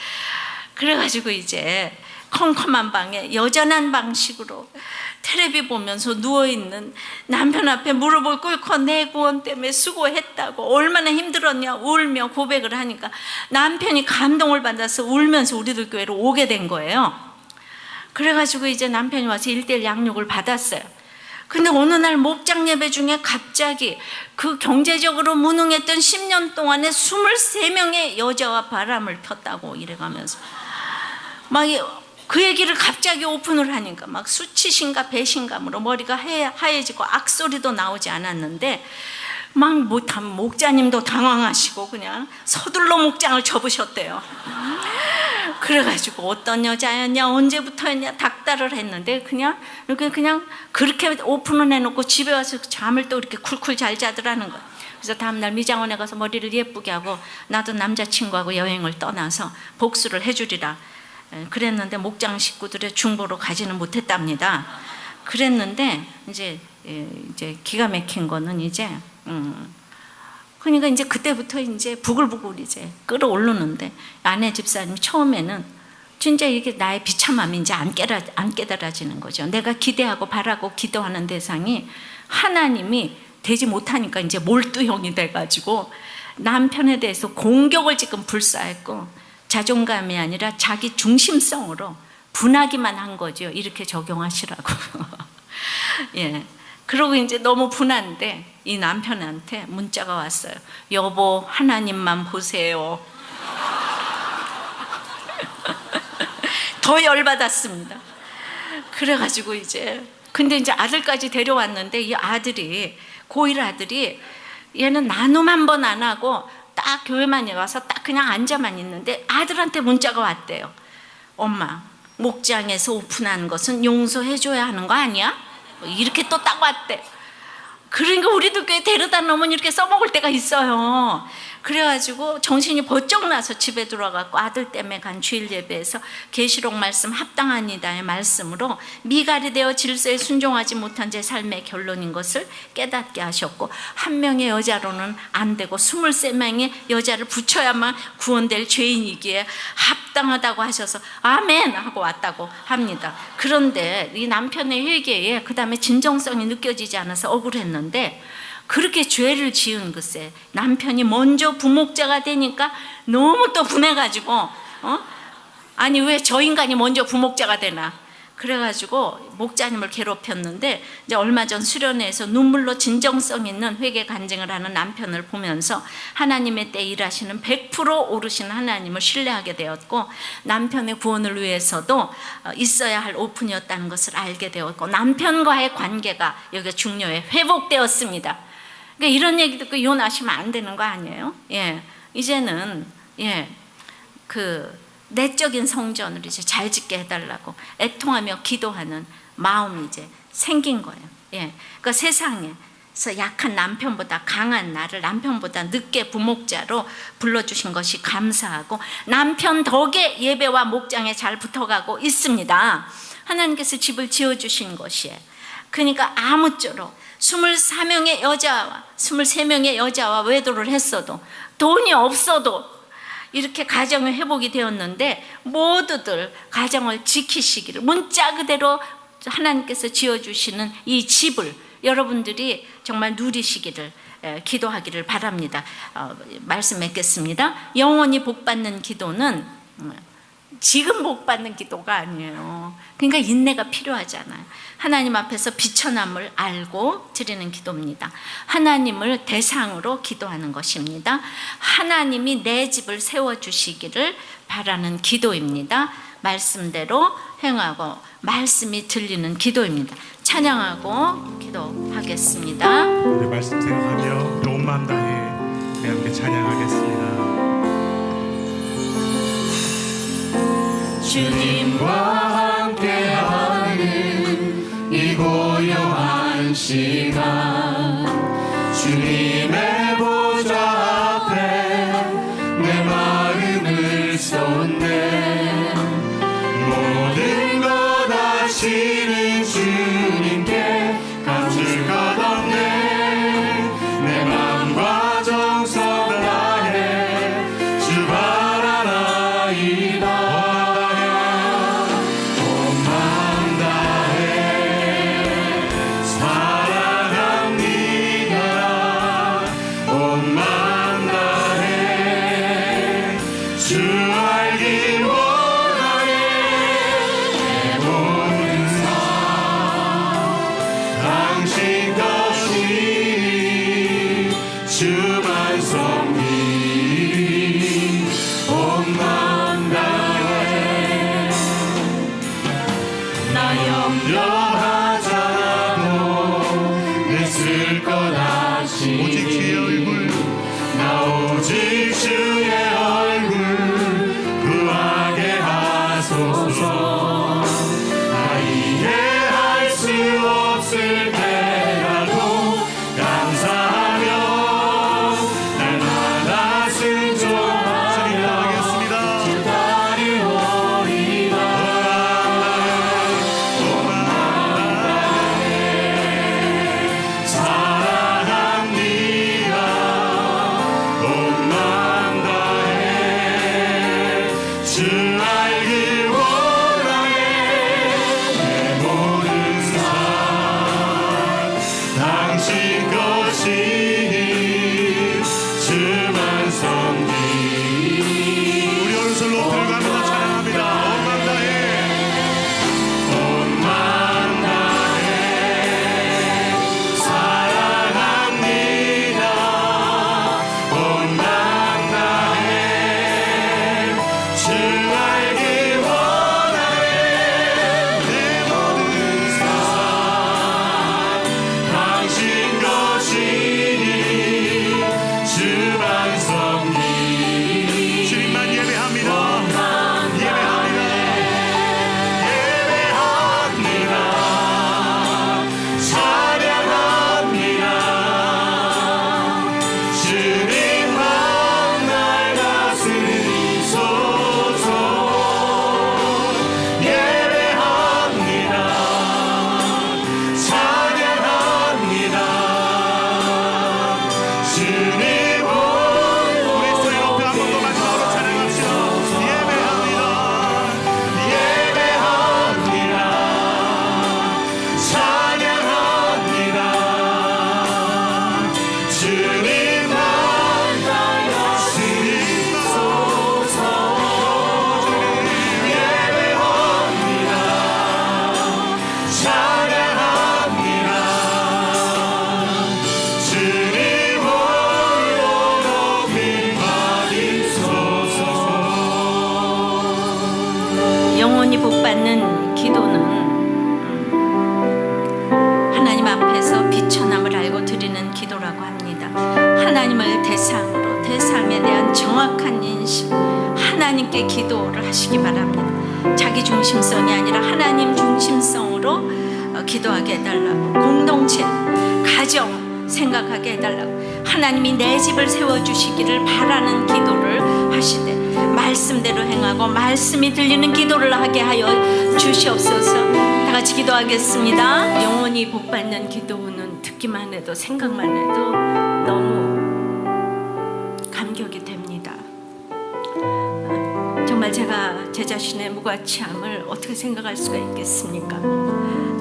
그래가지고 이제 컴컴한 방에 여전한 방식으로 텔레비 보면서 누워있는 남편 앞에 무릎을 꿇고 내 구원 때문에 수고했다고 얼마나 힘들었냐 울며 고백을 하니까 남편이 감동을 받아서 울면서 우리들 교회로 오게 된 거예요. 그래가지고 이제 남편이 와서 1:1 양육을 받았어요. 근데 어느 날 목장 예배 중에 갑자기 그 경제적으로 무능했던 10년 동안에 23명의 여자와 바람을 폈다고 이래가면서 막 그 얘기를 갑자기 오픈을 하니까 막 수치심과 배신감으로 머리가 하얘지고 악소리도 나오지 않았는데, 막 못하면 목자님도 당황하시고 그냥 서둘러 목장을 접으셨대요. 그래가지고 어떤 여자였냐, 언제부터였냐 닥달을 했는데 그냥 그렇게 오픈을 해놓고 집에 와서 잠을 또 이렇게 쿨쿨 잘 자더라는 거예요. 그래서 다음날 미장원에 가서 머리를 예쁘게 하고 나도 남자친구하고 여행을 떠나서 복수를 해주리라 그랬는데 목장 식구들의 중보로 가지는 못했답니다. 그랬는데 이제 기가 막힌 거는 이제 그러니까 이제 그때부터 이제 부글부글 이제 끌어오르는데 아내 집사님이 처음에는 진짜 이게 나의 비참함이 이제 안 깨달아지는 거죠. 내가 기대하고 바라고 기도하는 대상이 하나님이 되지 못하니까 이제 몰두형이 돼가지고 남편에 대해서 공격을 지금 불사했고 자존감이 아니라 자기 중심성으로 분하기만 한 거죠. 이렇게 적용하시라고. 예. 그러고 이제 너무 분한데 이 남편한테 문자가 왔어요. 여보, 하나님만 보세요. 더 열받았습니다. 그래가지고 근데 이제 아들까지 데려왔는데 이 아들이, 고1 아들이 얘는 나눔 한 번 안 하고 딱 교회만 와서 딱 그냥 앉아만 있는데 아들한테 문자가 왔대요. 엄마, 목장에서 오픈한 것은 용서해줘야 하는 거 아니야? 이렇게 또 딱 왔대. 그러니까 우리도 교회 데려다 놓으면 이렇게 써먹을 때가 있어요. 그래가지고 정신이 번쩍 나서 집에 들어가고 아들 때문에 간 주일 예배에서 계시록 말씀 합당하니다의 말씀으로 미갈이 되어 질서에 순종하지 못한 제 삶의 결론인 것을 깨닫게 하셨고, 한 명의 여자로는 안 되고 23명의 여자를 붙여야만 구원될 죄인이기에 합당하다고 하셔서 아멘 하고 왔다고 합니다. 그런데 이 남편의 회개에 그 다음에 진정성이 느껴지지 않아서 억울했는데, 그렇게 죄를 지은 글쎄 남편이 먼저 부목자가 되니까 너무 또 분해가지고 아니 왜 저 인간이 먼저 부목자가 되나, 그래가지고 목자님을 괴롭혔는데 이제 얼마 전 수련회에서 눈물로 진정성 있는 회개 간증을 하는 남편을 보면서 하나님의 때 일하시는 100% 오르신 하나님을 신뢰하게 되었고, 남편의 구원을 위해서도 있어야 할 오픈이었다는 것을 알게 되었고, 남편과의 관계가 여기가 중요해 회복되었습니다. 그러니까 이런 얘기 듣고 이혼하시면 안 되는 거 아니에요? 예, 이제는 그 내적인 성전을 이제 잘 짓게 해달라고 애통하며 기도하는 마음이 이제 생긴 거예요. 예, 그러니까 세상에서 약한 남편보다 강한 나를 남편보다 늦게 부목자로 불러주신 것이 감사하고, 남편 덕에 예배와 목장에 잘 붙어가고 있습니다. 하나님께서 집을 지어주신 것이에요. 그러니까 아무쪼록 23명의 여자와 외도를 했어도, 돈이 없어도 이렇게 가정의 회복이 되었는데, 모두들 가정을 지키시기를, 문자 그대로 하나님께서 지어주시는 이 집을 여러분들이 정말 누리시기를 기도하기를 바랍니다. 말씀 맺겠습니다. 영원히 복받는 기도는 지금 복받는 기도가 아니에요. 그러니까 인내가 필요하잖아요. 하나님 앞에서 비천함을 알고 드리는 기도입니다. 하나님을 대상으로 기도하는 것입니다. 하나님이 내 집을 세워주시기를 바라는 기도입니다. 말씀대로 행하고 말씀이 들리는 기도입니다. 찬양하고 기도하겠습니다. 우리 말씀 생각하며 우리 온 마음 다해 우리 함께 찬양하겠습니다. 주님과 함께하는 이 고요한 시간, 주님의 보좌 앞에 내 마음을 쏟네. 모든 것 아시는 주님께 감출 것 없네. 내 맘과 정성 다해 주 바라나이다. 주만 섬기리 온 마음 다해. 나 염려하잖아도 내 쓸 것 아니야. 하시니 오직 주의 얼굴 나 오직 주의 얼굴 구하게 하소서. 나 이해할 수 없을 때라도 감사하며 날마다 순종하며 하겠습니다. 주 따르오리다. 사랑합니다. 온 마음 다해 주 알기 원하네. 내 모든 삶 당신 것이니 주만 섬기니. 우리 오른손 높이를 가면서 찬양합니다. 온 마음 다해 사랑합니다. 온 마음 다해 주 알기 원하네. 내 모든 삶 당신 것이니 주만 섬기니. 주님만 예배합니다. 예배합니다. 예배합니다. 찬양합니다. 주님만 날 다스리소서. 예배합니다. 찬양합니다. 주님 우리 소리 높여 한 번 더 마지막으로 찬양합시다. 예배합니다. 예배합니다. 찬양합니다. 주님만 날 다스리소서. 예배합니다. 찬양합니다. 주님 홀로 높임 받으소서. 영원히 복받는 기도는 하나님 앞에서 비천함을 알고 드리는 기도라고 합니다. 하나님을 대상으로 내 삶에 대한 정확한 인식, 하나님께 기도를 하시기 바랍니다. 자기 중심성이 아니라 하나님 중심성으로 기도하게 해달라고, 공동체, 가정 생각하게 해달라고, 하나님이 내 집을 세워주시기를 바라는 기도를 하시되 말씀대로 행하고 말씀이 들리는 기도를 하게 하여 주시옵소서. 다 같이 기도하겠습니다. 영원히 복받는 기도는 듣기만 해도 생각만 해도 너무 감격이 됩니다. 정말 제가 제 자신의 무가치함을 어떻게 생각할 수가 있겠습니까?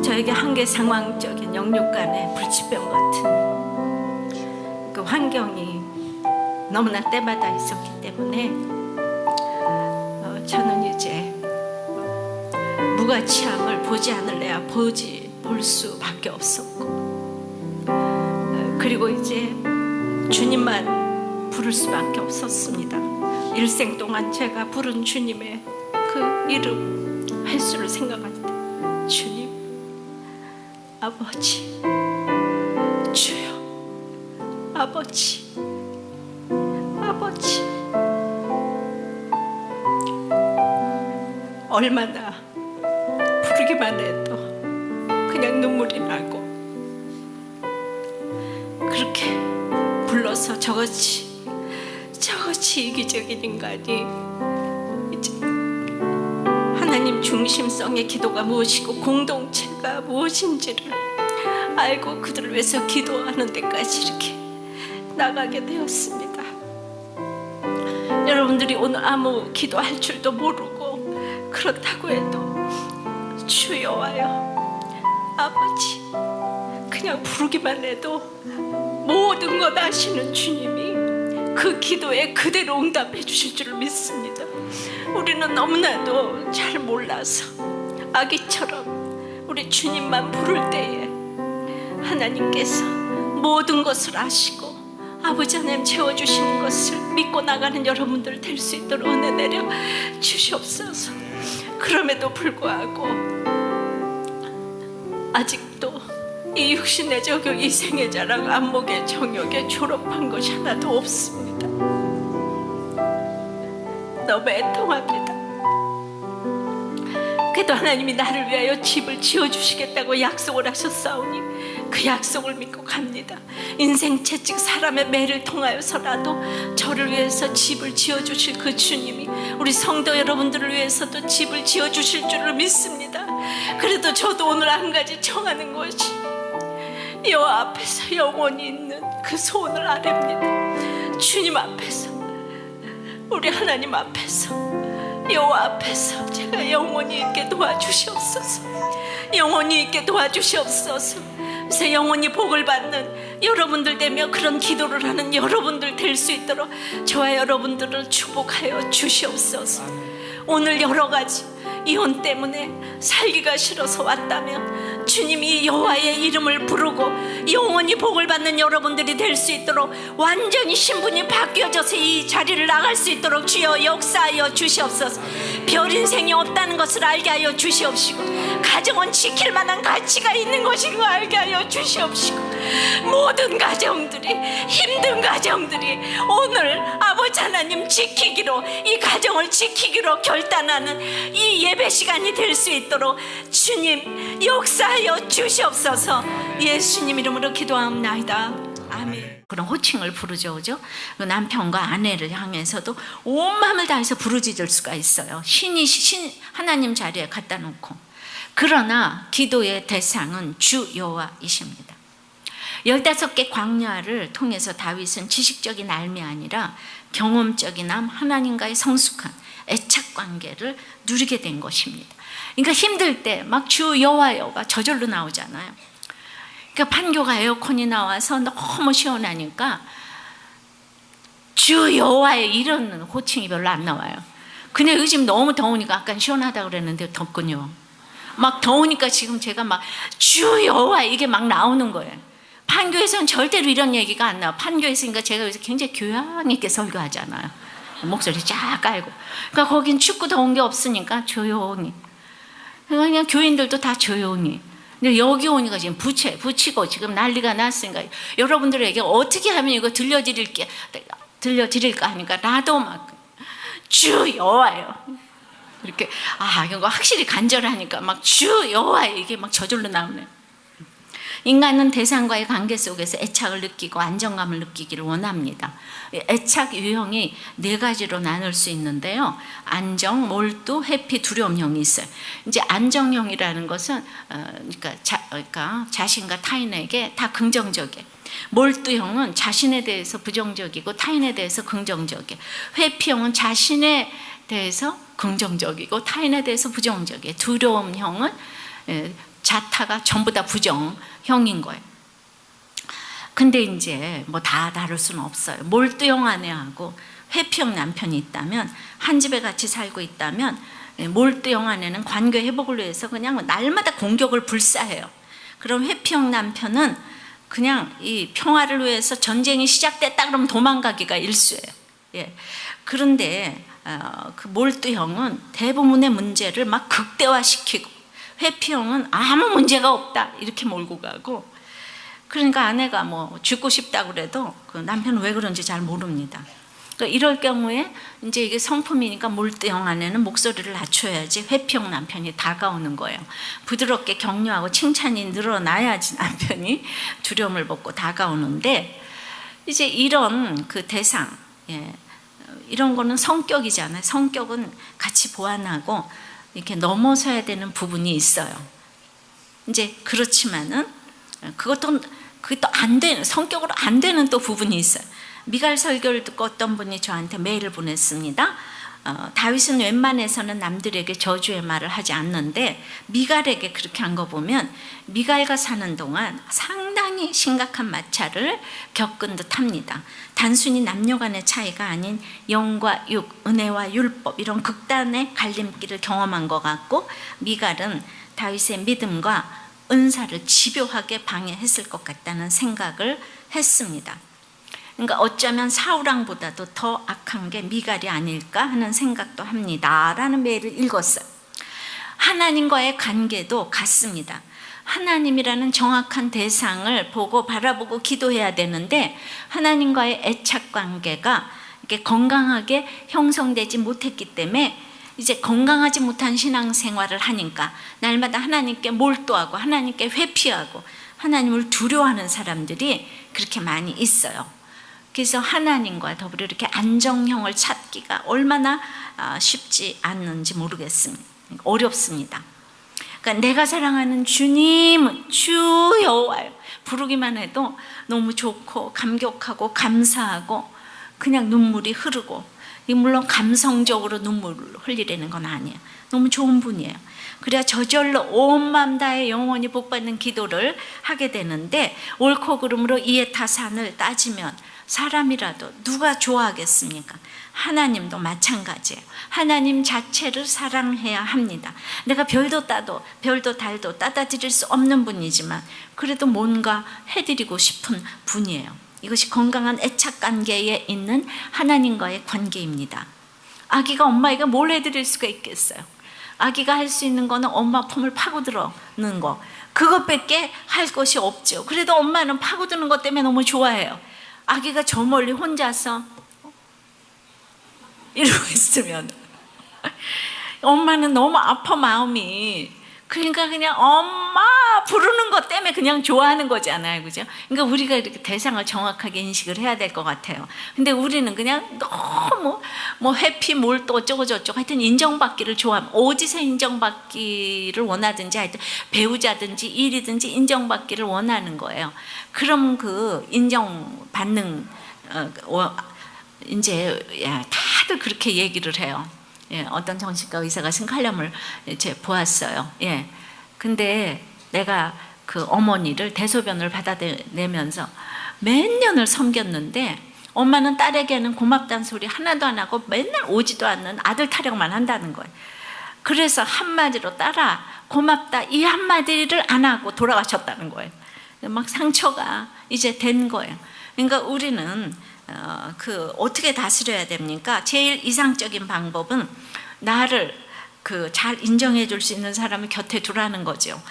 저에게 한계 상황적인 영육간의 불치병 같은 그 환경이 너무나 때마다 있었기 때문에 저는 이제 무가치함을 보지 않을래야 볼 수밖에 없었고, 그리고 이제 주님만 부를 수밖에 없었습니다. 일생 동안 제가 부른 주님의 그 이름 횟수를 생각할 때, 주님, 아버지, 주여, 아버지, 아버지. 얼마나 부르기만 해도 그냥 눈물이 나고, 그렇게 불러서 저것이 이기적인 인간이 이제 하나님 중심성의 기도가 무엇이고 공동체가 무엇인지를 알고 그들을 위해서 기도하는 데까지 이렇게 나가게 되었습니다. 여러분들이 오늘 아무 기도할 줄도 모르고 그렇다고 해도 주여와요, 아버지, 그냥 부르기만 해도 모든 것 아시는 주님이 그 기도에 그대로 응답해 주실 줄 믿습니다. 우리는 너무나도 잘 몰라서 아기처럼 우리 주님만 부를 때에 하나님께서 모든 것을 아시고 아버지 하나님 채워주시는 것을 믿고 나가는 여러분들 될 수 있도록 은혜 내려 주시옵소서. 그럼에도 불구하고 아직도 이 육신의 저격, 이 생의 자랑, 안목의 정욕에 졸업한 것이 하나도 없습니다. 너무 애통합니다. 그래도 하나님이 나를 위하여 집을 지어주시겠다고 약속을 하셨사오니 그 약속을 믿고 갑니다. 인생 채찍 사람의 매를 통하여서라도 저를 위해서 집을 지어주실 그 주님이 우리 성도 여러분들을 위해서도 집을 지어주실 줄을 믿습니다. 그래도 저도 오늘 한 가지 청하는 것이 여호와 앞에서 영원히 있는 그 소원을 아뢰입니다. 주님 앞에서, 우리 하나님 앞에서, 여호와 앞에서 제가 영원히 있게 도와주시옵소서. 영원히 있게 도와주시옵소서. 그래서 영원히 복을 받는 여러분들 되며 그런 기도를 하는 여러분들 될 수 있도록 저와 여러분들을 축복하여 주시옵소서. 오늘 여러 가지 이혼 때문에 살기가 싫어서 왔다면 주님이 여호와의 이름을 부르고 영원히 복을 받는 여러분들이 될 수 있도록 완전히 신분이 바뀌어져서 이 자리를 나갈 수 있도록 주여 역사하여 주시옵소서. 별 인생이 없다는 것을 알게 하여 주시옵시고 가정은 지킬 만한 가치가 있는 것인 걸 알게 하여 주시옵시고 모든 가정들이, 힘든 가정들이 오늘 아버지 하나님 지키기로, 이 가정을 지키기로 결단하는 이 예배 시간이 될 수 있도록 주님 역사하여 주시옵소서. 예수님 이름으로 기도하옵나이다. 아멘. 그런 호칭을 부르죠, 그죠? 남편과 아내를 향해서도 온 마음을 다해서 부르짖을 수가 있어요. 신이 하나님 자리에 갖다 놓고. 그러나 기도의 대상은 주 여호와이십니다. 15개 광야를 통해서 다윗은 지식적인 삶이 아니라 경험적인 하나님과의 성숙한 애착 관계를 누리게 된 것입니다. 그러니까 힘들 때 막 주 여호와여가 저절로 나오잖아요. 그러니까 판교가 에어컨이 나와서 너무 시원하니까 주 여호와의 이런 호칭이 별로 안 나와요. 근데 요즘 너무 더우니까 아까 시원하다고 그랬는데 덥군요. 막 더우니까 지금 제가 막 주 여호와 이게 막 나오는 거예요. 판교에서는 절대로 이런 얘기가 안 나와. 판교에서니까 제가 요새 굉장히 교양 있게 설교하잖아요. 목소리 쫙 깔고. 그러니까 거긴 춥고 더운 게 없으니까 조용히. 그냥 교인들도 다 조용히. 근데 여기 오니까 지금 붙이고 지금 난리가 났으니까 여러분들에게 어떻게 하면 이거 들려드릴까 하니까 나도 막 주 여호와요. 이렇게 이거 확실히 간절하니까 막 주 여호와 이게 막 저절로 나오네요. 인간은 대상과의 관계 속에서 애착을 느끼고 안정감을 느끼기를 원합니다. 애착 유형이 4가지로 나눌 수 있는데요. 안정, 몰두, 회피, 두려움형이 있어요. 이제 안정형이라는 것은 그러니까 자신과 타인에게 다 긍정적이에요. 몰두형은 자신에 대해서 부정적이고 타인에 대해서 긍정적이에요. 회피형은 자신에 대해서 긍정적이고 타인에 대해서 부정적이에요. 두려움형은 자타가 전부 다 부정형인 거예요. 근데 이제 뭐 다 다룰 수는 없어요. 몰두형 아내하고 회피형 남편이 있다면, 한 집에 같이 살고 있다면 몰두형 아내는 관계 회복을 위해서 그냥 날마다 공격을 불사해요. 그럼 회피형 남편은 그냥 이 평화를 위해서 전쟁이 시작됐다 그러면 도망가기가 일쑤예요. 예. 그런데 그 몰두형은 대부분의 문제를 막 극대화시키고, 회피형은 아무 문제가 없다 이렇게 몰고 가고, 그러니까 아내가 뭐 죽고 싶다고 그래도 그 남편은 왜 그런지 잘 모릅니다. 그러니까 이럴 경우에 이제 이게 성품이니까 몰두형 아내는 목소리를 낮춰야지 회피형 남편이 다가오는 거예요. 부드럽게 격려하고 칭찬이 늘어나야지 남편이 두려움을 벗고 다가오는데, 이제 이런 그 대상, 이런 거는 성격이잖아요. 성격은 같이 보완하고 이렇게 넘어서야 되는 부분이 있어요. 이제 그렇지만은 그것도 안 되는, 성격으로 안 되는 또 부분이 있어요. 미갈 설교를 듣고 어떤 분이 저한테 메일을 보냈습니다. 다윗은 웬만해서는 남들에게 저주의 말을 하지 않는데 미갈에게 그렇게 한 거 보면 미갈과 사는 동안 상당히 심각한 마찰을 겪은 듯합니다. 단순히 남녀 간의 차이가 아닌 영과 육, 은혜와 율법, 이런 극단의 갈림길을 경험한 것 같고, 미갈은 다윗의 믿음과 은사를 집요하게 방해했을 것 같다는 생각을 했습니다. 그러니까 어쩌면 사울왕보다도 더 악한 게 미갈이 아닐까 하는 생각도 합니다 라는 메일을 읽었어요. 하나님과의 관계도 같습니다. 하나님이라는 정확한 대상을 보고 바라보고 기도해야 되는데 하나님과의 애착 관계가 이렇게 건강하게 형성되지 못했기 때문에 이제 건강하지 못한 신앙생활을 하니까 날마다 하나님께 몰두하고 하나님께 회피하고 하나님을 두려워하는 사람들이 그렇게 많이 있어요. 그래서 하나님과 더불어 이렇게 안정형을 찾기가 얼마나 쉽지 않는지 모르겠습니다. 어렵습니다. 그러니까 내가 사랑하는 주님은 주 여호와요. 부르기만 해도 너무 좋고 감격하고 감사하고 그냥 눈물이 흐르고, 물론 감성적으로 눈물을 흘리려는 건 아니에요. 너무 좋은 분이에요. 그래야 저절로 온 마음 다해 영원히 복받는 기도를 하게 되는데, 옳고 그름으로 이해 타산을 따지면 사람이라도 누가 좋아하겠습니까? 하나님도 마찬가지예요. 하나님 자체를 사랑해야 합니다. 내가 별도 달도 따다 드릴 수 없는 분이지만 그래도 뭔가 해드리고 싶은 분이에요. 이것이 건강한 애착 관계에 있는 하나님과의 관계입니다. 아기가 엄마에게 뭘 해드릴 수가 있겠어요? 아기가 할 수 있는 거는 엄마 품을 파고드는 거, 그것밖에 할 것이 없죠. 그래도 엄마는 파고드는 것 때문에 너무 좋아해요. 아기가 저 멀리 혼자서 이러고 있으면 엄마는 너무 아파 마음이. 그러니까 그냥 엄마 부르는 것 때문에 그냥 좋아하는 거잖아요, 그죠? 그러니까 우리가 이렇게 대상을 정확하게 인식을 해야 될 것 같아요. 근데 우리는 그냥 너무 뭐 회피 몰도 어쩌고 저쩌고 하여튼 인정받기를 좋아하면, 어디서 인정받기를 원하든지 하여튼 배우자든지 일이든지 인정받기를 원하는 거예요. 그럼 그 인정받는 이제 다들 그렇게 얘기를 해요. 어떤 정신과 의사가 신칼럼을 이제 보았어요. 근데 내가 그 어머니를 대소변을 받아내면서 몇 년을 섬겼는데 엄마는 딸에게는 고맙다는 소리 하나도 안 하고 맨날 오지도 않는 아들 타령만 한다는 거예요. 그래서 한마디로 딸아 고맙다 이 한마디를 안 하고 돌아가셨다는 거예요. 막 상처가 이제 된 거예요. 그러니까 우리는 어떻게 다스려야 됩니까? 제일 이상적인 방법은 나를 잘 인정해 줄 수 있는 사람을 곁에 두라는 거죠.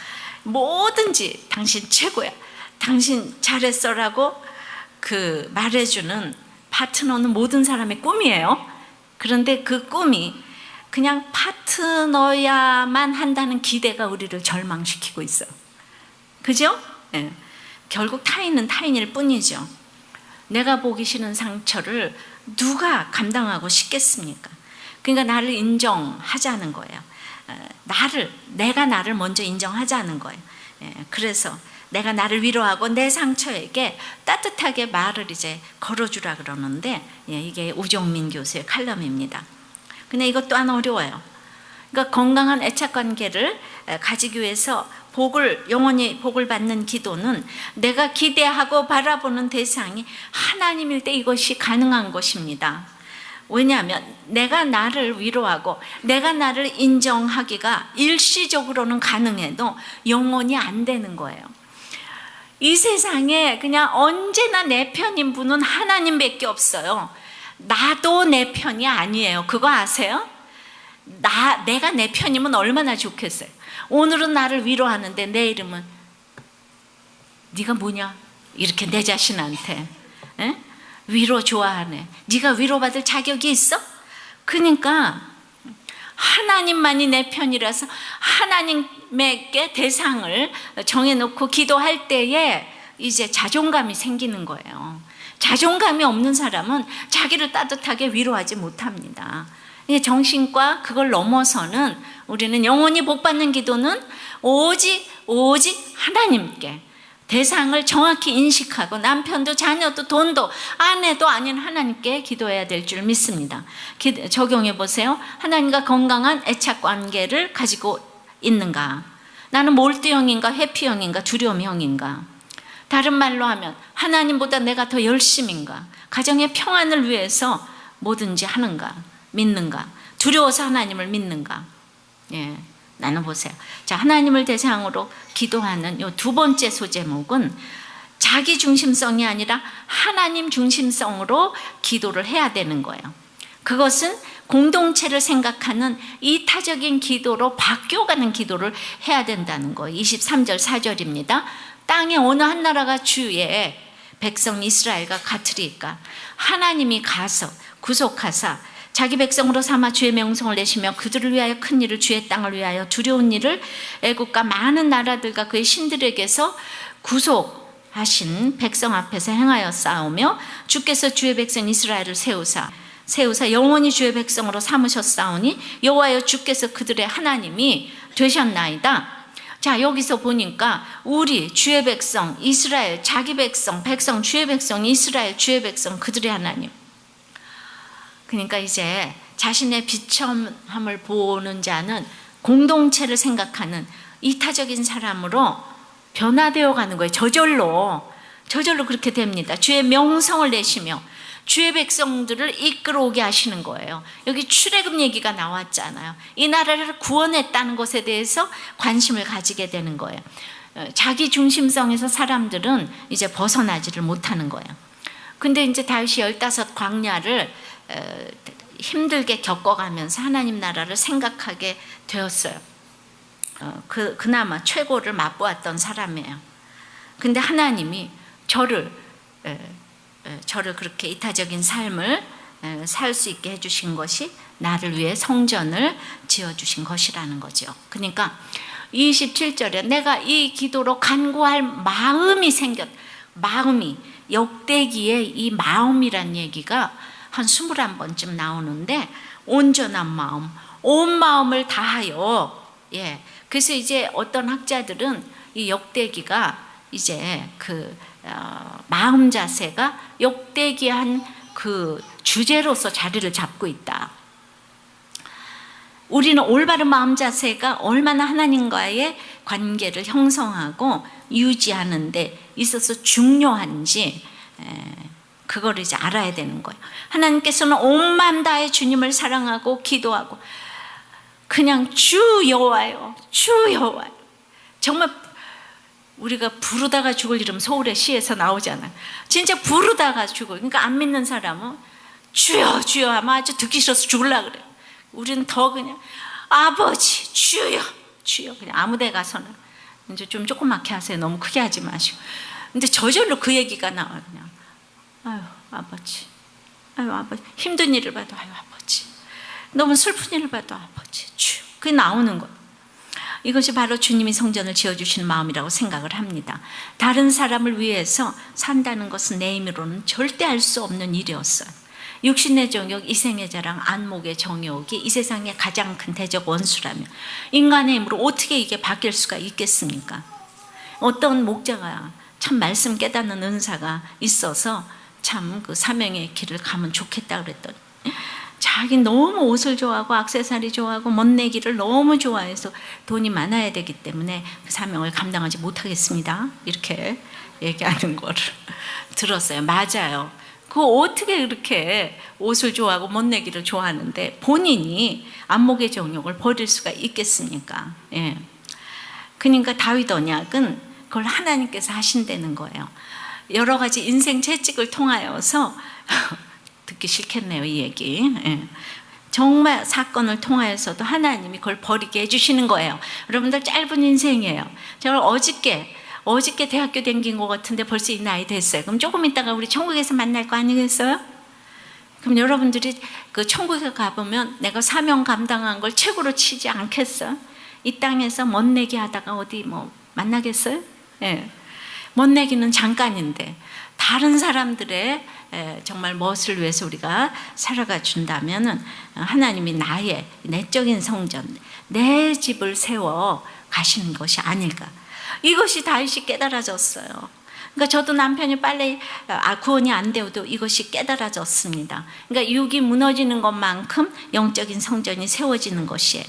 뭐든지 당신 최고야, 당신 잘했어라고 말해주는 파트너는 모든 사람의 꿈이에요. 그런데 그 꿈이 그냥 파트너야만 한다는 기대가 우리를 절망시키고 있어요. 그죠? 결국 타인은 타인일 뿐이죠. 내가 보기 싫은 상처를 누가 감당하고 싶겠습니까? 그러니까 나를 인정하자는 거예요. 내가 나를 먼저 인정하자는 거예요. 그래서 내가 나를 위로하고 내 상처에게 따뜻하게 말을 이제 걸어주라 그러는데, 이게 우종민 교수의 칼럼입니다. 근데 이것 또한 어려워요. 그러니까 건강한 애착 관계를 가지기 위해서 영원히 복을 받는 기도는 내가 기대하고 바라보는 대상이 하나님일 때 이것이 가능한 것입니다. 왜냐하면 내가 나를 위로하고 내가 나를 인정하기가 일시적으로는 가능해도 영원히 안 되는 거예요. 이 세상에 그냥 언제나 내 편인 분은 하나님밖에 없어요. 나도 내 편이 아니에요. 그거 아세요? 내가 내 편이면 얼마나 좋겠어요. 오늘은 나를 위로하는데 내일은 네가 뭐냐? 이렇게 내 자신한테 위로 좋아하네. 네가 위로받을 자격이 있어? 그러니까 하나님만이 내 편이라서 하나님에게 대상을 정해놓고 기도할 때에 이제 자존감이 생기는 거예요. 자존감이 없는 사람은 자기를 따뜻하게 위로하지 못합니다. 정신과 그걸 넘어서는 우리는 영원히 복받는 기도는 오직 하나님께 대상을 정확히 인식하고 남편도 자녀도 돈도 아내도 아닌 하나님께 기도해야 될 줄 믿습니다. 적용해 보세요. 하나님과 건강한 애착 관계를 가지고 있는가? 나는 몰두형인가 회피형인가 두려움형인가? 다른 말로 하면 하나님보다 내가 더 열심인가? 가정의 평안을 위해서 뭐든지 하는가? 믿는가? 두려워서 하나님을 믿는가? 나눠보세요. 자, 하나님을 대상으로 기도하는 이 두 번째 소제목은 자기 중심성이 아니라 하나님 중심성으로 기도를 해야 되는 거예요. 그것은 공동체를 생각하는 이타적인 기도로 바뀌어가는 기도를 해야 된다는 거예요. 23절 4절입니다. 땅의 어느 한 나라가 주의 백성 이스라엘과 같으리까 하나님이 가서 구속하사 자기 백성으로 삼아 주의 명성을 내시며 그들을 위하여 큰 일을 주의 땅을 위하여 두려운 일을 애국과 많은 나라들과 그의 신들에게서 구속하신 백성 앞에서 행하여 싸우며 주께서 주의 백성 이스라엘을 세우사 영원히 주의 백성으로 삼으셨사오니 여호와여 주께서 그들의 하나님이 되셨나이다. 자, 여기서 보니까 우리 주의 백성 이스라엘, 자기 백성 주의 백성 이스라엘, 주의 백성 그들의 하나님. 그러니까 이제 자신의 비참함을 보는 자는 공동체를 생각하는 이타적인 사람으로 변화되어 가는 거예요. 저절로 그렇게 됩니다. 주의 명성을 내시며 주의 백성들을 이끌어오게 하시는 거예요. 여기 출애굽 얘기가 나왔잖아요. 이 나라를 구원했다는 것에 대해서 관심을 가지게 되는 거예요. 자기 중심성에서 사람들은 이제 벗어나지를 못하는 거예요. 근데 이제 다윗이 15 광야를 힘들게 겪어가면서 하나님 나라를 생각하게 되었어요. 그나마 최고를 맛보았던 사람이에요. 근데 하나님이 저를 그렇게 이타적인 삶을 살 수 있게 해주신 것이 나를 위해 성전을 지어주신 것이라는 거죠. 그러니까 27절에 내가 이 기도로 간구할 마음이 마음이 역대기에 이 마음이란 얘기가 한 21번쯤 나오는데 온전한 마음, 온 마음을 다하여. 그래서 이제 어떤 학자들은 이 역대기가 이제 마음 자세가 역대기한 그 주제로서 자리를 잡고 있다. 우리는 올바른 마음 자세가 얼마나 하나님과의 관계를 형성하고 유지하는 데 있어서 중요한지 그거를 이제 알아야 되는 거예요. 하나님께서는 온 마음 다해 주님을 사랑하고 기도하고 그냥 주 여호와요, 주 여호와요. 정말 우리가 부르다가 죽을 이름 서울의 시에서 나오잖아요. 진짜 부르다가 죽을. 그러니까 안 믿는 사람은 주여 주여 하면 아주 듣기 싫어서 죽으려고 그래요. 우리는 더 그냥 아버지 주여 주여 그냥 아무 데 가서는 이제 좀 조그맣게 하세요. 너무 크게 하지 마시고. 근데 저절로 그 얘기가 나와요. 그냥 아유 아버지, 아유 아버지. 힘든 일을 봐도 아유 아버지. 너무 슬픈 일을 봐도 아버지 주여. 그게 나오는 거예요. 이것이 바로 주님이 성전을 지어주시는 마음이라고 생각을 합니다. 다른 사람을 위해서 산다는 것은 내 힘으로는 절대 할 수 없는 일이었어요. 육신의 정욕, 이생의 자랑, 안목의 정욕이 이 세상의 가장 큰 대적 원수라면 인간의 힘으로 어떻게 이게 바뀔 수가 있겠습니까? 어떤 목자가 참 말씀 깨닫는 은사가 있어서 참 그 사명의 길을 가면 좋겠다 그랬더니 자기 너무 옷을 좋아하고 액세서리 좋아하고 멋내기를 너무 좋아해서 돈이 많아야 되기 때문에 그 사명을 감당하지 못하겠습니다. 이렇게 얘기하는 거를 들었어요. 맞아요. 그거 어떻게 그렇게 옷을 좋아하고 멋내기를 좋아하는데 본인이 안목의 정욕을 버릴 수가 있겠습니까? 그러니까 다윗 언약은 그걸 하나님께서 하신다는 거예요. 여러 가지 인생 채찍을 통하여서 듣기 싫겠네요, 이 얘기. 정말 사건을 통하여서도 하나님이 그걸 버리게 해주시는 거예요. 여러분들 짧은 인생이에요. 제가 어저께 대학교 다닌 것 같은데 벌써 이 나이 됐어요. 그럼 조금 있다가 우리 천국에서 만날 거 아니겠어요? 그럼 여러분들이 그 천국에 가보면 내가 사명 감당한 걸 최고로 치지 않겠어요? 이 땅에서 멋내기 하다가 어디 뭐 만나겠어요? 멋내기는 잠깐인데 다른 사람들의 정말 무엇을 위해서 우리가 살아가 준다면 하나님이 나의 내적인 성전, 내 집을 세워 가시는 것이 아닐까. 이것이 다윗이 깨달아졌어요. 그러니까 저도 남편이 빨리 구원이 안 되어도 이것이 깨달아졌습니다. 그러니까 육이 무너지는 것만큼 영적인 성전이 세워지는 것이에요.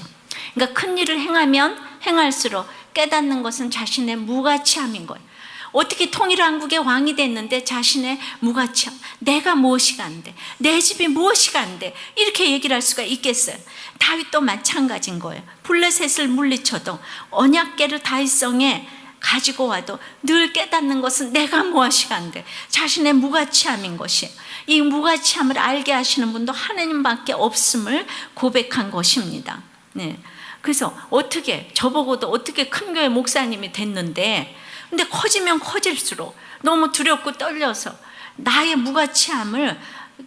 그러니까 큰 일을 행하면 행할수록 깨닫는 것은 자신의 무가치함인 거예요. 어떻게 통일한국의 왕이 됐는데 자신의 무가치함, 내가 무엇이 안 돼, 내 집이 무엇이 안 돼, 이렇게 얘기를 할 수가 있겠어요. 다윗도 마찬가지인 거예요. 블레셋을 물리쳐도 언약궤를 다윗성에 가지고 와도 늘 깨닫는 것은 내가 무엇이간데 자신의 무가치함인 것이, 이 무가치함을 알게 하시는 분도 하나님밖에 없음을 고백한 것입니다. 네. 그래서 어떻게, 저보고도 어떻게 큰 교회 목사님이 됐는데, 근데 커지면 커질수록 너무 두렵고 떨려서 나의 무가치함을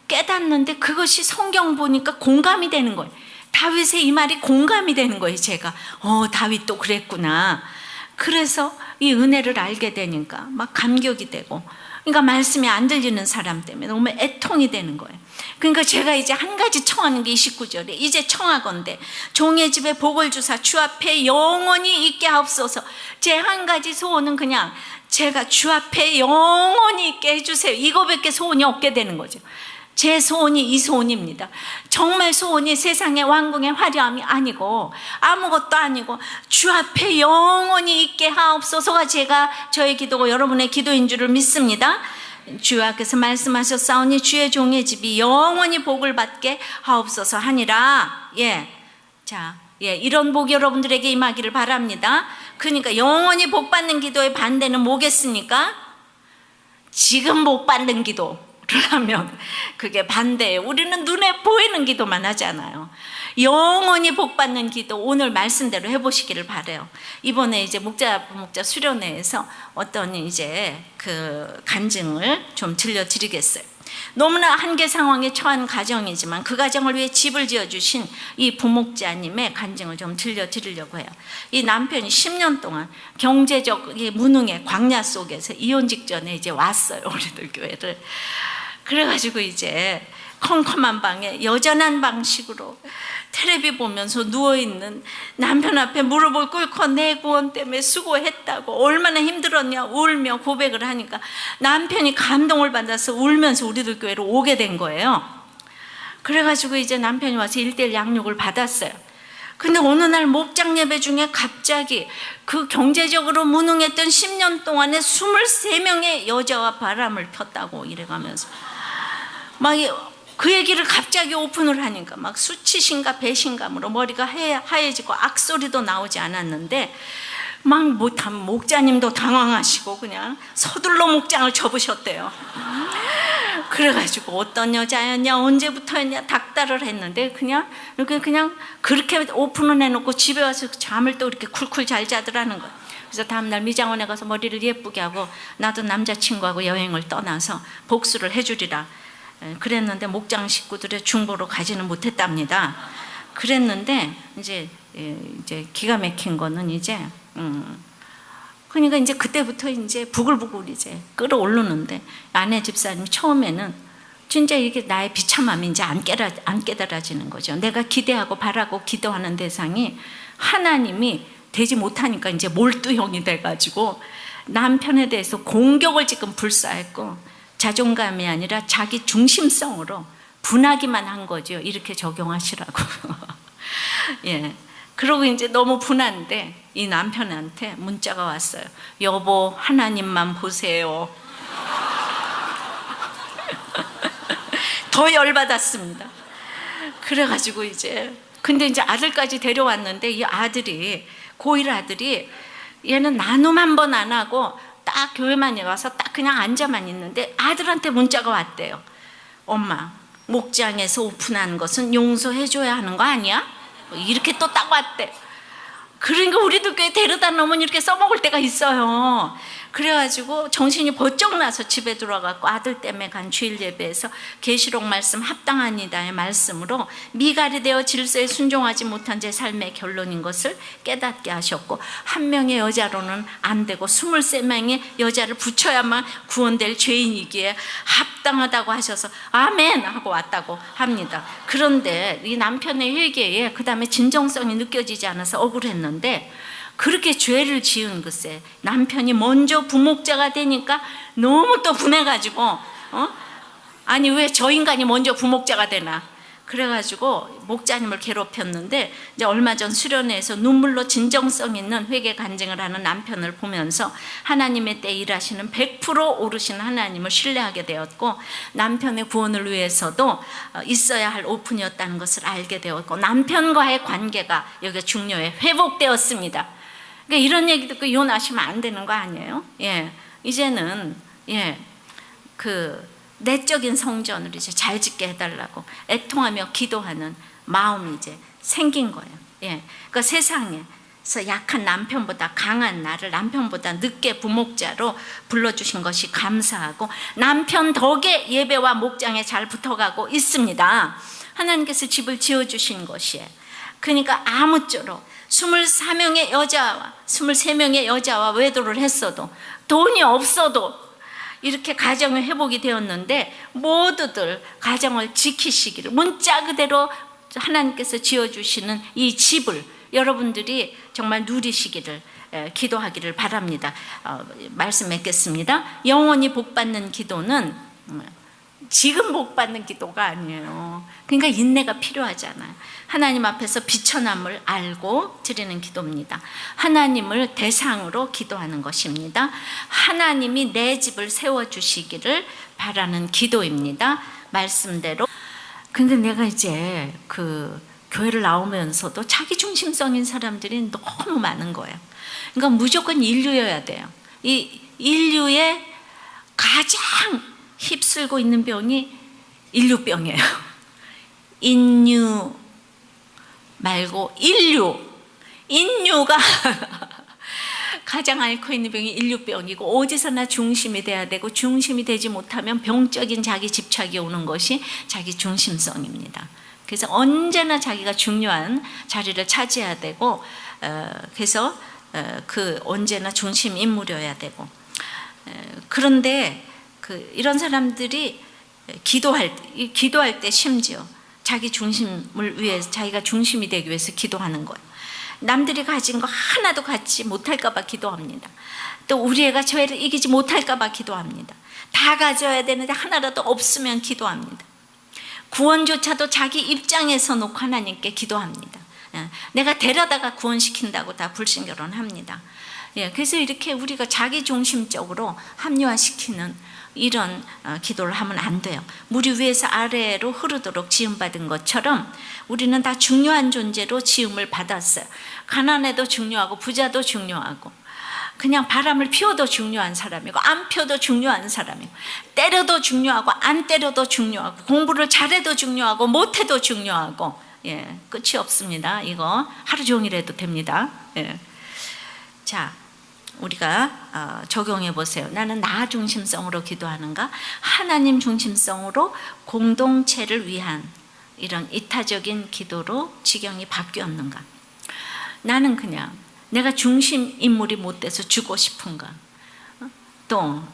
깨닫는데 그것이 성경 보니까 공감이 되는 거예요. 다윗의 이 말이 공감이 되는 거예요. 제가 다윗도 그랬구나. 그래서 이 은혜를 알게 되니까 막 감격이 되고, 그러니까 말씀이 안 들리는 사람 때문에 너무 애통이 되는 거예요. 그러니까 제가 이제 한 가지 청하는 게 29절에 이제 청하건대 종의 집에 복을 주사 주 앞에 영원히 있게 하옵소서. 제 한 가지 소원은 그냥 제가 주 앞에 영원히 있게 해주세요. 이거밖에 소원이 없게 되는 거죠. 제 소원이 이 소원입니다. 정말 소원이 세상의 왕궁의 화려함이 아니고 아무것도 아니고 주 앞에 영원히 있게 하옵소서가 저의 기도고 여러분의 기도인 줄을 믿습니다. 주께서 말씀하셨사오니 주의 종의 집이 영원히 복을 받게 하옵소서 하니라. 이런 복이 여러분들에게 임하기를 바랍니다. 그러니까 영원히 복 받는 기도의 반대는 뭐겠습니까? 지금 복 받는 기도. 그러면 그게 반대예요. 우리는 눈에 보이는 기도만 하잖아요. 영원히 복 받는 기도 오늘 말씀대로 해보시기를 바래요. 이번에 이제 목자 수련회에서 어떤 이제 그 간증을 좀 들려드리겠어요. 너무나 한계 상황에 처한 가정이지만 그 가정을 위해 집을 지어주신 이 부목자님의 간증을 좀 들려드리려고 해요. 이 남편이 10년 동안 경제적 무능의 광야 속에서 이혼 직전에 이제 왔어요. 우리들 교회를. 그래가지고 이제 컴컴한 방에 여전한 방식으로 텔레비 보면서 누워있는 남편 앞에 무릎을 꿇고 내 구원 때문에 수고했다고 얼마나 힘들었냐 울며 고백을 하니까 남편이 감동을 받아서 울면서 우리들 교회로 오게 된 거예요. 그래가지고 이제 남편이 와서 1:1 양육을 받았어요. 근데 어느 날 목장 예배 중에 갑자기 그 경제적으로 무능했던 10년 동안에 23명의 여자와 바람을 폈다고 이래가면서 막 그 얘기를 갑자기 오픈을 하니까 막 수치심과 배신감으로 머리가 하얘지고 악소리도 나오지 않았는데 막 목자님도 당황하시고 그냥 서둘러 목장을 접으셨대요. 그래가지고 어떤 여자였냐 언제부터였냐 닥달을 했는데 그냥 그렇게 오픈을 해놓고 집에 와서 잠을 또 이렇게 쿨쿨 잘 자더라는 거예요. 그래서 다음날 미장원에 가서 머리를 예쁘게 하고 나도 남자친구하고 여행을 떠나서 복수를 해주리라 그랬는데 목장 식구들의 중보로 가지는 못했답니다. 그랬는데 이제 기가 막힌 거는 이제 그러니까 이제 그때부터 이제 부글부글 이제 끌어오르는데 아내 집사님이 처음에는 진짜 이게 나의 비참함이 이제 안 깨달아지는 거죠. 내가 기대하고 바라고 기도하는 대상이 하나님이 되지 못하니까 이제 몰두형이 돼가지고 남편에 대해서 공격을 지금 불사했고 자존감이 아니라 자기 중심성으로 분하기만 한 거죠. 이렇게 적용하시라고. 그러고 이제 너무 분한데 이 남편한테 문자가 왔어요. 여보, 하나님만 보세요. 더 열받았습니다. 그래가지고 근데 이제 아들까지 데려왔는데 이 아들이, 고1 아들이 얘는 나눔 한 번 안 하고 딱 교회만 와서 딱 그냥 앉아만 있는데 아들한테 문자가 왔대요. 엄마, 목장에서 오픈한 것은 용서해줘야 하는 거 아니야? 이렇게 또 딱 왔대. 그러니까 우리도 교회 데려다 놓으면 이렇게 써먹을 때가 있어요. 그래가지고 정신이 번쩍 나서 집에 들어가고 아들 때문에 간 주일 예배에서 계시록 말씀 합당하니다의 말씀으로 미갈이 되어 질서에 순종하지 못한 제 삶의 결론인 것을 깨닫게 하셨고 한 명의 여자로는 안 되고 23명의 여자를 붙여야만 구원될 죄인이기에 합당하다고 하셔서 아멘 하고 왔다고 합니다. 그런데 이 남편의 회개에 그 다음에 진정성이 느껴지지 않아서 억울했는데 그렇게 죄를 지은 글쎄 남편이 먼저 부목자가 되니까 너무 또 분해가지고 아니 왜 저 인간이 먼저 부목자가 되나 그래가지고 목자님을 괴롭혔는데 이제 얼마 전 수련회에서 눈물로 진정성 있는 회개 간증을 하는 남편을 보면서 하나님의 때 일하시는 100% 오르신 하나님을 신뢰하게 되었고 남편의 구원을 위해서도 있어야 할 오픈이었다는 것을 알게 되었고 남편과의 관계가 여기 중요해 회복되었습니다. 그러니까 이런 얘기 듣고 이혼하시면 안 되는 거 아니에요? 예, 이제는 그 내적인 성전을 이제 잘 짓게 해달라고 애통하며 기도하는 마음이 이제 생긴 거예요. 예, 그러니까 세상에서 약한 남편보다 강한 나를 남편보다 늦게 부목자로 불러주신 것이 감사하고 남편 덕에 예배와 목장에 잘 붙어가고 있습니다. 하나님께서 집을 지어주신 것이에요. 그러니까 아무쪼록 23명의 여자와 외도를 했어도 돈이 없어도 이렇게 가정을 회복이 되었는데 모두들 가정을 지키시기를 문자 그대로 하나님께서 지어주시는 이 집을 여러분들이 정말 누리시기를 기도하기를 바랍니다. 말씀 맺겠습니다. 영원히 복받는 기도는 지금 복받는 기도가 아니에요. 그러니까 인내가 필요하잖아요. 하나님 앞에서 비천함을 알고 드리는 기도입니다. 하나님을 대상으로 기도하는 것입니다. 하나님이 내 집을 세워주시기를 바라는 기도입니다. 말씀대로. 근데 내가 이제 그 교회를 나오면서도 자기중심성인 사람들이 너무 많은 거예요. 그러니까 무조건 인류여야 돼요. 이 인류의 가장 휩쓸고 있는 병이 인류병이에요. 인류 말고 인류가 가장 앓고 있는 병이 인류병이고 어디서나 중심이 돼야 되고 중심이 되지 못하면 병적인 자기 집착이 오는 것이 자기 중심성입니다. 그래서 언제나 자기가 중요한 자리를 차지해야 되고 그래서 그 언제나 중심 인물이어야 되고 그런데 이런 사람들이 기도할 때 심지어 자기 중심을 위해서 자기가 중심이 되기 위해서 기도하는 거예요. 남들이 가진 거 하나도 갖지 못할까 봐 기도합니다. 또 우리 애가 저 애를 이기지 못할까 봐 기도합니다. 다 가져야 되는데 하나라도 없으면 기도합니다. 구원조차도 자기 입장에서 놓고 하나님께 기도합니다. 내가 데려다가 구원시킨다고 다 불신결혼합니다. 그래서 이렇게 우리가 자기중심적으로 합리화시키는 이런 기도를 하면 안 돼요. 물이 위에서 아래로 흐르도록 지음받은 것처럼 우리는 다 중요한 존재로 지음을 받았어요. 가난해도 중요하고 부자도 중요하고 그냥 바람을 피워도 중요한 사람이고 안 피워도 중요한 사람이고 때려도 중요하고 안 때려도 중요하고 공부를 잘해도 중요하고 못해도 중요하고 끝이 없습니다. 이거 하루 종일 해도 됩니다. 자, 우리가 적용해 보세요. 나는 나 중심성으로 기도하는가? 하나님 중심성으로 공동체를 위한 이런 이타적인 기도로 지경이 바뀌었는가? 나는 그냥 내가 중심 인물이 못 돼서 주고 싶은가? 또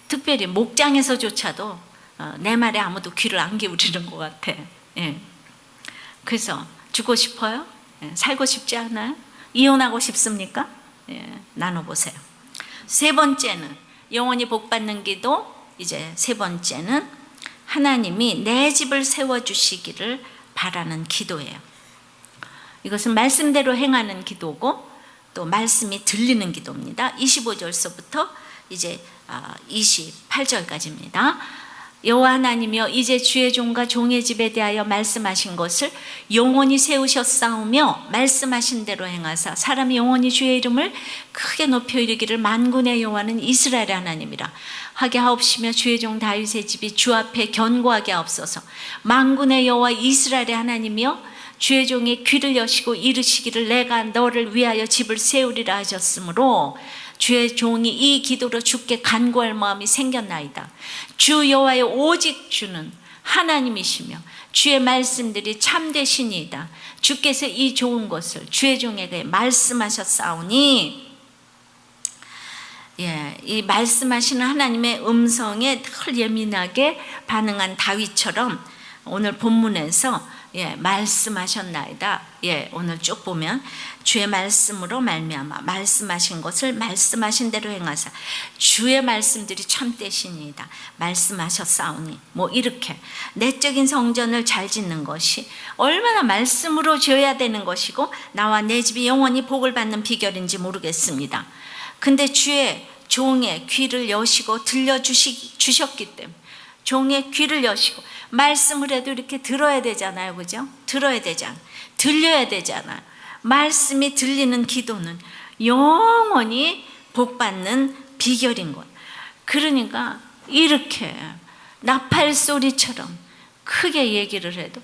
특별히 목장에서조차도 내 말에 아무도 귀를 안 기울이는 것 같아. 그래서 주고 싶어요? 살고 싶지 않아요? 이혼하고 싶습니까? 나눠보세요. 세 번째는 영원히 복받는 기도. 이제 세 번째는 하나님이 내 집을 세워주시기를 바라는 기도예요. 이것은 말씀대로 행하는 기도고 또 말씀이 들리는 기도입니다. 25절서부터 이제 28절까지입니다. 여호와 하나님이여 이제 주의 종과 종의 집에 대하여 말씀하신 것을 영원히 세우셨사오며 말씀하신 대로 행하사 사람이 영원히 주의 이름을 크게 높여 이르기를 만군의 여호와는 이스라엘의 하나님이라 하게 하옵시며 주의 종 다윗의 집이 주 앞에 견고하게 하옵소서. 만군의 여호와 이스라엘의 하나님이여 주의 종의 귀를 여시고 이르시기를 내가 너를 위하여 집을 세우리라 하셨으므로 주의 종이 이 기도로 주께 간구할 마음이 생겼나이다. 주 여호와의 오직 주는 하나님이시며 주의 말씀들이 참되시니이다. 주께서 이 좋은 것을 주의 종에게 말씀하셨사오니 이 말씀하시는 하나님의 음성에 늘 예민하게 반응한 다윗처럼 오늘 본문에서 말씀하셨나이다. 오늘 쭉 보면 주의 말씀으로 말미암아 말씀하신 것을 말씀하신 대로 행하사 주의 말씀들이 참되시니이다. 말씀하셨사오니 뭐 이렇게 내적인 성전을 잘 짓는 것이 얼마나 말씀으로 지어야 되는 것이고 나와 내 집이 영원히 복을 받는 비결인지 모르겠습니다. 근데 주의 종의 귀를 여시고 들려주셨기 때문에 종의 귀를 여시고 말씀을 해도 이렇게 들어야 되잖아요. 그죠? 들어야 되잖아요. 들려야 되잖아요. 말씀이 들리는 기도는 영원히 복받는 비결인 거예요. 그러니까 이렇게 나팔 소리처럼 크게 얘기를 해도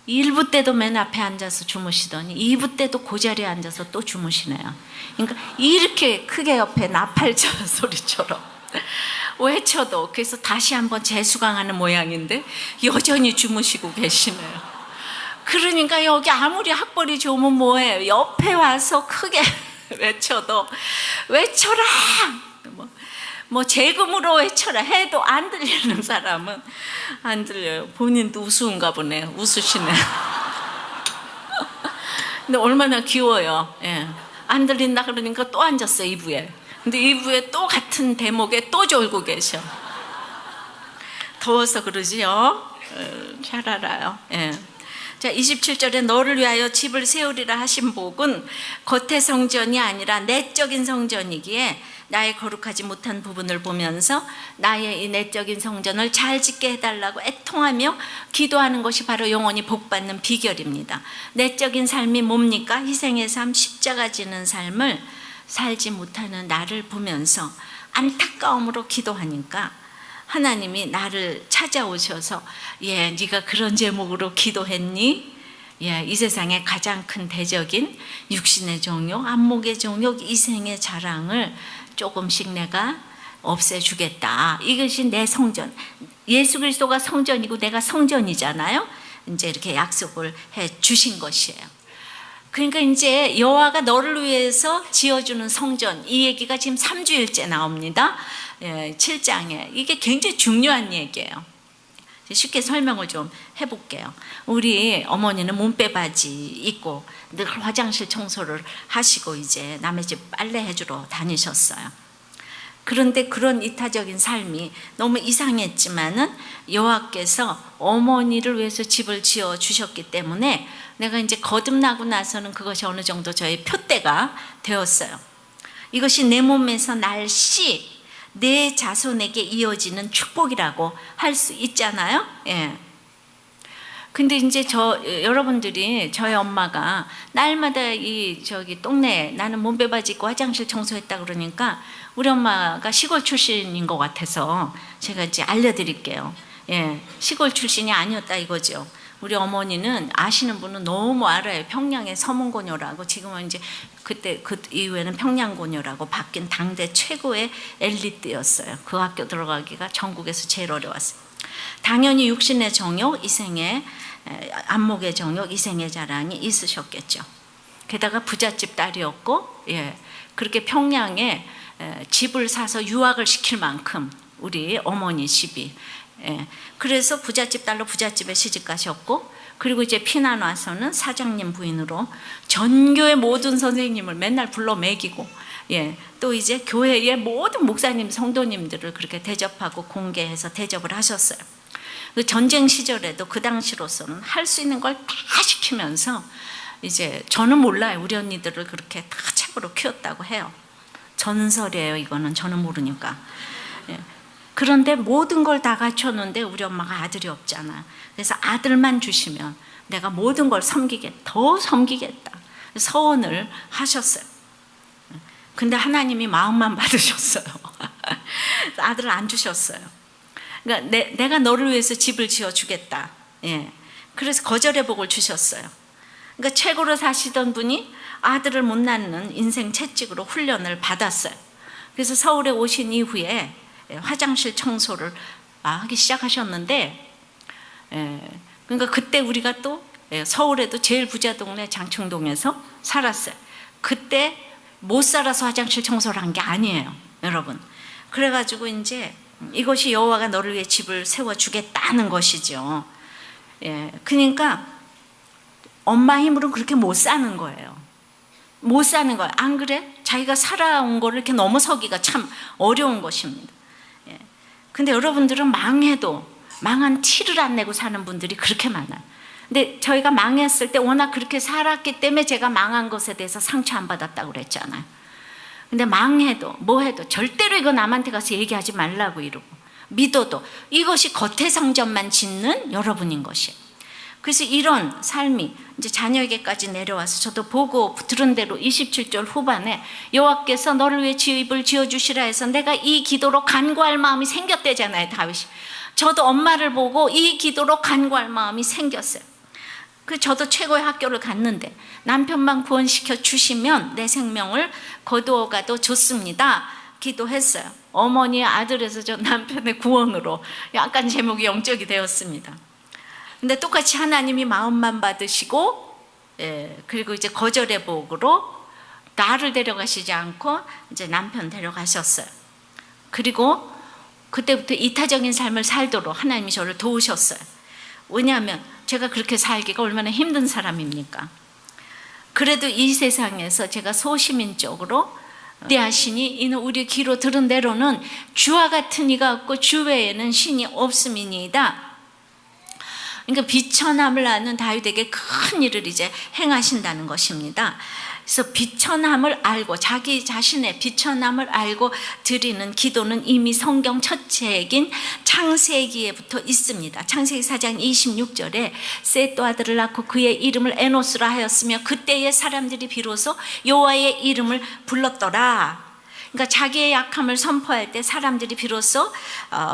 1부 때도 맨 앞에 앉아서 주무시더니 2부 때도 그 자리에 앉아서 또 주무시네요. 그러니까 이렇게 크게 옆에 나팔 소리처럼 외쳐도, 그래서 다시 한번 재수강하는 모양인데 여전히 주무시고 계시네요. 그러니까 여기 아무리 학벌이 좋으면 뭐예요? 옆에 와서 크게 외쳐도 외쳐라! 뭐 재금으로 외쳐라 해도 안 들리는 사람은 안 들려요. 본인도 우스운가 보네요. 웃으시네요. 근데 얼마나 귀여워요. 예. 안 들린다 그러니까 또 앉았어요, 2부에. 근데 2부에 또 같은 대목에 또 졸고 계셔. 더워서 그러지요? 잘 알아요. 예. 자, 27절에 너를 위하여 집을 세우리라 하신 복은 겉의 성전이 아니라 내적인 성전이기에 나의 거룩하지 못한 부분을 보면서 나의 이 내적인 성전을 잘 짓게 해달라고 애통하며 기도하는 것이 바로 영원히 복받는 비결입니다. 내적인 삶이 뭡니까? 희생의 삶, 십자가 지는 삶을 살지 못하는 나를 보면서 안타까움으로 기도하니까 하나님이 나를 찾아오셔서 네가 그런 제목으로 기도했니? 이 세상의 가장 큰 대적인 육신의 정욕, 안목의 정욕, 이생의 자랑을 조금씩 내가 없애주겠다. 이것이 내 성전. 예수 그리스도가 성전이고 내가 성전이잖아요. 이제 이렇게 약속을 해 주신 것이에요. 그러니까 이제 여호와가 너를 위해서 지어주는 성전, 이 얘기가 지금 3주일째 나옵니다. 7장에. 이게 굉장히 중요한 얘기예요. 쉽게 설명을 좀 해볼게요. 우리 어머니는 몸빼바지 입고 늘 화장실 청소를 하시고 이제 남의 집 빨래해주러 다니셨어요. 그런데 그런 이타적인 삶이 너무 이상했지만은 여호와께서 어머니를 위해서 집을 지어 주셨기 때문에 내가 이제 거듭나고 나서는 그것이 어느 정도 저의 표대가 되었어요. 이것이 내 몸에서 날씨 내 자손에게 이어지는 축복이라고 할 수 있잖아요. 예. 근데 이제 여러분들이 저희 엄마가 날마다 저기 동네에 나는 몸빼바지 입고 화장실 청소했다 그러니까 우리 엄마가 시골 출신인 것 같아서 제가 이제 알려드릴게요. 예. 시골 출신이 아니었다 이거죠. 우리 어머니는 아시는 분은 너무 알아요. 평양의 서문고녀라고. 지금은 이제 그때 그 이후에는 평양고녀라고 바뀐 당대 최고의 엘리트였어요. 그 학교 들어가기가 전국에서 제일 어려웠어요. 당연히 육신의 정욕, 이생의 안목의 정욕, 이생의 자랑이 있으셨겠죠. 게다가 부잣집 딸이었고, 그렇게 평양에 집을 사서 유학을 시킬 만큼 우리 어머니 집이. 그래서 부잣집 딸로 부잣집에 시집 가셨고, 그리고 이제 피난 와서는 사장님 부인으로 전교의 모든 선생님을 맨날 불러 먹이고, 또 이제 교회의 모든 목사님, 성도님들을 그렇게 대접하고 공개해서 대접을 하셨어요. 그 전쟁 시절에도 그 당시로서는 할 수 있는 걸 다 시키면서 이제 저는 몰라요. 우리 언니들을 그렇게 다 책으로 키웠다고 해요. 전설이에요. 이거는 저는 모르니까. 그런데 모든 걸 다 갖췄는데 우리 엄마가 아들이 없잖아. 그래서 아들만 주시면 내가 모든 걸 더 섬기겠다. 서원을 하셨어요. 근데 하나님이 마음만 받으셨어요. 아들을 안 주셨어요. 그러니까 내가 너를 위해서 집을 지어주겠다. 그래서 거절의 복을 주셨어요. 그러니까 최고로 사시던 분이 아들을 못 낳는 인생 채찍으로 훈련을 받았어요. 그래서 서울에 오신 이후에 화장실 청소를 하기 시작하셨는데, 그러니까 그때 우리가 또 서울에도 제일 부자 동네 장충동에서 살았어요. 그때 못 살아서 화장실 청소를 한 게 아니에요, 여러분. 그래가지고 이제 이것이 여호와가 너를 위해 집을 세워주겠다는 것이죠. 그러니까 엄마 힘으로 그렇게 못 사는 거예요. 못 사는 거예요. 안 그래? 자기가 살아온 거를 이렇게 넘어서기가 참 어려운 것입니다. 근데 여러분들은 망해도 망한 티를 안 내고 사는 분들이 그렇게 많아요. 근데 저희가 망했을 때 워낙 그렇게 살았기 때문에 제가 망한 것에 대해서 상처 안 받았다고 그랬잖아요. 근데 망해도 뭐해도 절대로 이거 남한테 가서 얘기하지 말라고 이러고, 믿어도 이것이 겉의 성전만 짓는 여러분인 것이에요. 그래서 이런 삶이 이제 자녀에게까지 내려와서 저도 보고 들은 대로 27절 후반에 여호와께서 너를 위해 집을 지어주시라 해서 내가 이 기도로 간구할 마음이 생겼대잖아요, 다윗이. 저도 엄마를 보고 이 기도로 간구할 마음이 생겼어요. 그 저도 최고의 학교를 갔는데 남편만 구원시켜 주시면 내 생명을 거두어가도 좋습니다. 기도했어요. 어머니의 아들에서 저 남편의 구원으로 약간 제목이 영적이 되었습니다. 근데 똑같이 하나님이 마음만 받으시고, 그리고 이제 거절의 복으로 나를 데려가시지 않고 이제 남편 데려가셨어요. 그리고 그때부터 이타적인 삶을 살도록 하나님이 저를 도우셨어요. 왜냐하면 제가 그렇게 살기가 얼마나 힘든 사람입니까? 그래도 이 세상에서 제가 소시민적으로 대하시니 이는 우리 귀로 들은 대로는 주와 같은 이가 없고 주 외에는 신이 없음이니이다. 그러니까 비천함을 아는 다윗에게 큰 일을 이제 행하신다는 것입니다. 그래서 비천함을 알고 자기 자신의 비천함을 알고 드리는 기도는 이미 성경 첫 책인 창세기에부터 있습니다. 창세기 4장 26절에 셋도 아들을 낳고 그의 이름을 에노스라 하였으며 그때의 사람들이 비로소 여호와의 이름을 불렀더라. 그러니까 자기의 약함을 선포할 때 사람들이 비로소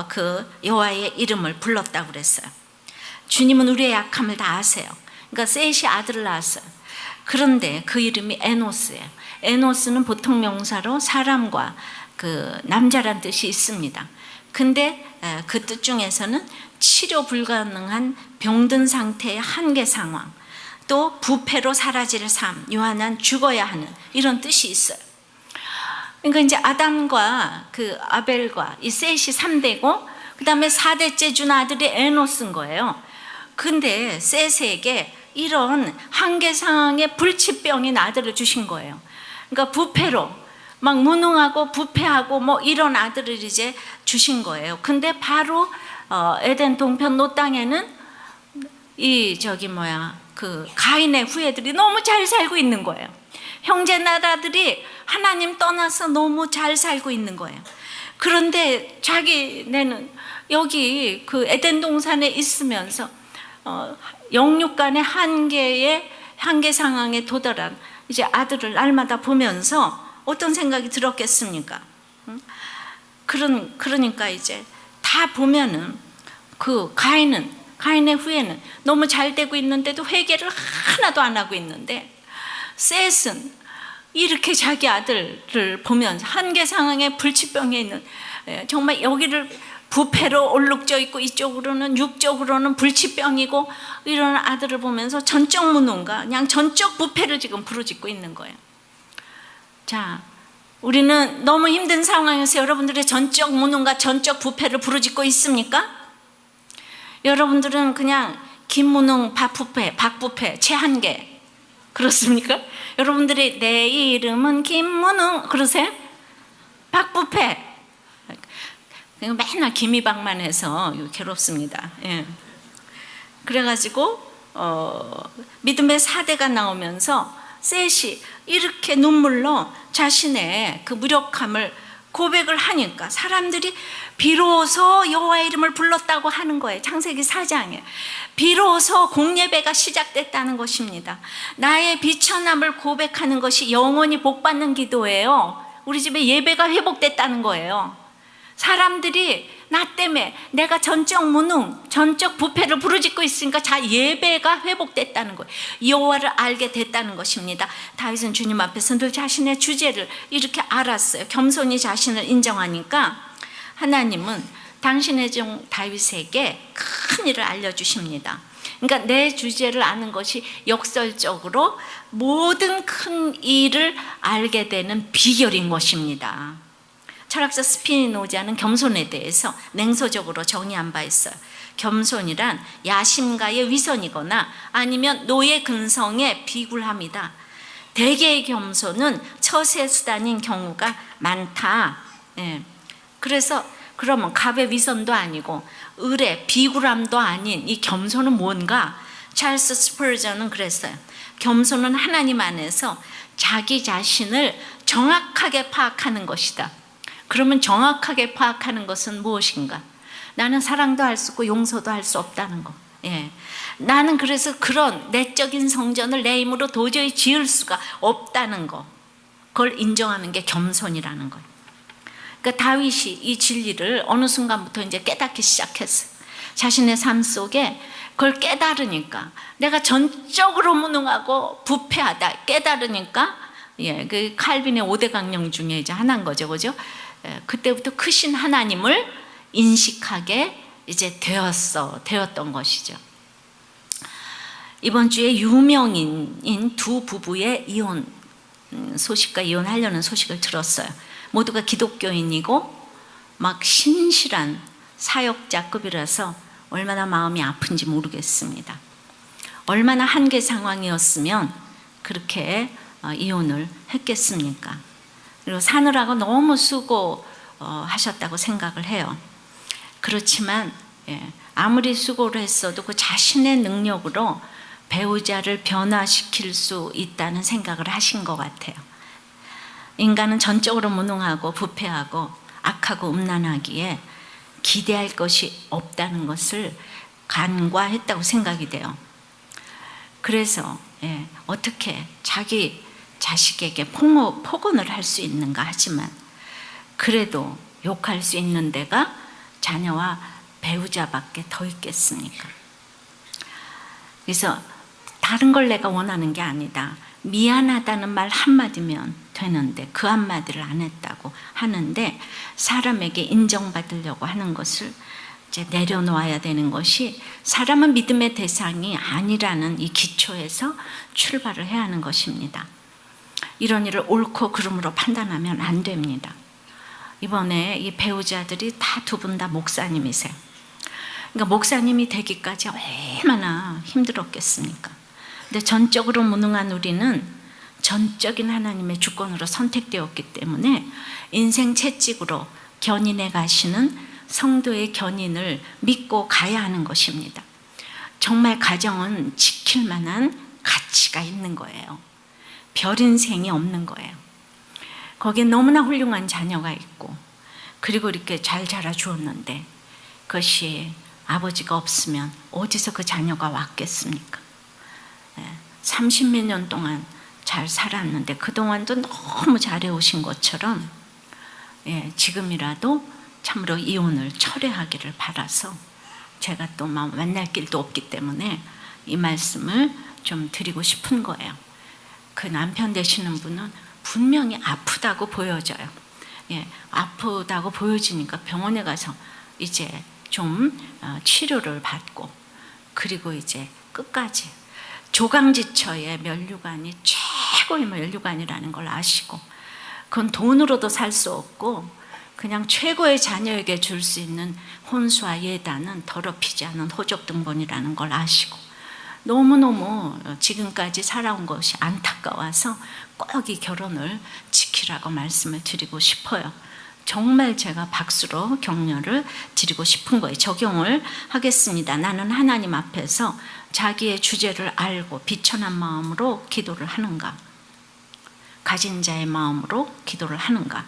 그 여호와의 이름을 불렀다고 그랬어요. 주님은 우리의 약함을 다 아세요. 그러니까 셋이 아들을 낳았어요. 그런데 그 이름이 에노스예요. 에노스는 보통 명사로 사람과 그 남자란 뜻이 있습니다. 근데 그 뜻 중에서는 치료 불가능한 병든 상태의 한계 상황, 또 부패로 사라질 삶, 유한한 죽어야 하는 이런 뜻이 있어요. 그러니까 이제 아담과 그 아벨과 이 셋이 3대고 그 다음에 4대째 준 아들이 에노스인 거예요. 근데 셋에게 이런 한계 상황의 불치병인 아들을 주신 거예요. 그러니까 부패로 막 무능하고 부패하고 뭐 이런 아들을 이제 주신 거예요. 근데 바로 에덴 동편 노 땅에는 그 가인의 후예들이 너무 잘 살고 있는 거예요. 형제 나라들이 하나님 떠나서 너무 잘 살고 있는 거예요. 그런데 자기네는 여기 그 에덴 동산에 있으면서 영육 간의 한계 상황에 도달한 이제 아들을 날마다 보면서 어떤 생각이 들었겠습니까? 그러니까 이제 다 보면은 그 가인의 후예는 너무 잘 되고 있는데도 회개를 하나도 안 하고 있는데 셋은 이렇게 자기 아들을 보면서 한계 상황에 불치병에 있는 정말 여기를 부패로 얼룩져 있고 이쪽으로는 육적으로는 불치병이고 이런 아들을 보면서 전적 무능과 그냥 전적 부패를 지금 부르짖고 있는 거예요. 자, 우리는 너무 힘든 상황에서 여러분들의 전적 무능과 전적 부패를 부르짖고 있습니까? 여러분들은 그냥 김무능, 박부패, 최한계 그렇습니까? 여러분들이 내 이름은 김무능 그러세요? 박부패 맨날 김이박만 해서 괴롭습니다. 예. 그래가지고 믿음의 4대가 나오면서 셋이 이렇게 눈물로 자신의 그 무력함을 고백을 하니까 사람들이 비로소 여호와의 이름을 불렀다고 하는 거예요. 창세기 4장에 비로소 공예배가 시작됐다는 것입니다. 나의 비천함을 고백하는 것이 영원히 복받는 기도예요. 우리 집에 예배가 회복됐다는 거예요. 사람들이 나 때문에 내가 전적 무능, 전적 부패를 부르짖고 있으니까 예배가 회복됐다는 거예요. 여호와를 알게 됐다는 것입니다. 다윗은 주님 앞에서 늘 자신의 주제를 이렇게 알았어요. 겸손히 자신을 인정하니까 하나님은 당신의 종 다윗에게 큰 일을 알려주십니다. 그러니까 내 주제를 아는 것이 역설적으로 모든 큰 일을 알게 되는 비결인 것입니다. 철학자 스피노자는 겸손에 대해서 냉소적으로 정의한 바 있어요. 겸손이란 야심가의 위선이거나 아니면 노예 근성의 비굴함이다. 대개의 겸손은 처세수단인 경우가 많다. 예. 그래서 그러면 갑의 위선도 아니고 을의 비굴함도 아닌 이 겸손은 뭔가? 찰스 스퍼전은 그랬어요. 겸손은 하나님 안에서 자기 자신을 정확하게 파악하는 것이다. 그러면 정확하게 파악하는 것은 무엇인가? 나는 사랑도 할 수 없고 용서도 할 수 없다는 거. 예. 나는 그래서 그런 내적인 성전을 내 힘으로 도저히 지을 수가 없다는 거, 그걸 인정하는 게 겸손이라는 거예요. 그러니까 다윗이 이 진리를 어느 순간부터 이제 깨닫기 시작했어요. 자신의 삶 속에 그걸 깨달으니까, 내가 전적으로 무능하고 부패하다 깨달으니까, 그 칼빈의 5대 강령 중에 이제 하나인 거죠, 그죠? 그때부터 크신 하나님을 인식하게 이제 되었던 것이죠. 이번 주에 유명인인 두 부부의 이혼 소식과 이혼하려는 소식을 들었어요. 모두가 기독교인이고 막 신실한 사역자급이라서 얼마나 마음이 아픈지 모르겠습니다. 얼마나 한계 상황이었으면 그렇게 이혼을 했겠습니까? 그리고 사느라고 너무 수고하셨다고 생각을 해요. 그렇지만 아무리 수고를 했어도 그 자신의 능력으로 배우자를 변화시킬 수 있다는 생각을 하신 것 같아요. 인간은 전적으로 무능하고 부패하고 악하고 음란하기에 기대할 것이 없다는 것을 간과했다고 생각이 돼요. 그래서 어떻게 자기 자식에게 폭언을 할 수 있는가 하지만, 그래도 욕할 수 있는 데가 자녀와 배우자밖에 더 있겠습니까? 그래서 다른 걸 내가 원하는 게 아니다, 미안하다는 말 한마디면 되는데 그 한마디를 안 했다고 하는데, 사람에게 인정받으려고 하는 것을 이제 내려놓아야 되는 것이, 사람은 믿음의 대상이 아니라는 이 기초에서 출발을 해야 하는 것입니다. 이런 일을 옳고 그름으로 판단하면 안 됩니다. 이번에 이 배우자들이 다 두 분 다 목사님이세요. 그러니까 목사님이 되기까지 얼마나 힘들었겠습니까? 근데 전적으로 무능한 우리는 전적인 하나님의 주권으로 선택되었기 때문에 인생 채찍으로 견인해 가시는 성도의 견인을 믿고 가야 하는 것입니다. 정말 가정은 지킬 만한 가치가 있는 거예요. 별 인생이 없는 거예요. 거기에 너무나 훌륭한 자녀가 있고, 그리고 이렇게 잘 자라주었는데 그것이 아버지가 없으면 어디서 그 자녀가 왔겠습니까? 30몇 년 동안 잘 살았는데 그동안도 너무 잘해오신 것처럼 지금이라도 참으로 이혼을 철회하기를 바라서, 제가 또 만날 길도 없기 때문에 이 말씀을 좀 드리고 싶은 거예요. 그 남편 되시는 분은 분명히 아프다고 보여져요. 아프다고 보여지니까 병원에 가서 이제 좀 치료를 받고, 그리고 이제 끝까지 조강지처의 면류관이 최고의 면류관이라는 걸 아시고, 그건 돈으로도 살 수 없고 그냥 최고의 자녀에게 줄 수 있는 혼수와 예단은 더럽히지 않은 호적등본이라는 걸 아시고, 너무너무 지금까지 살아온 것이 안타까워서 꼭 이 결혼을 지키라고 말씀을 드리고 싶어요. 정말 제가 박수로 격려를 드리고 싶은 거예요. 적용을 하겠습니다. 나는 하나님 앞에서 자기의 주제를 알고 비천한 마음으로 기도를 하는가? 가진 자의 마음으로 기도를 하는가?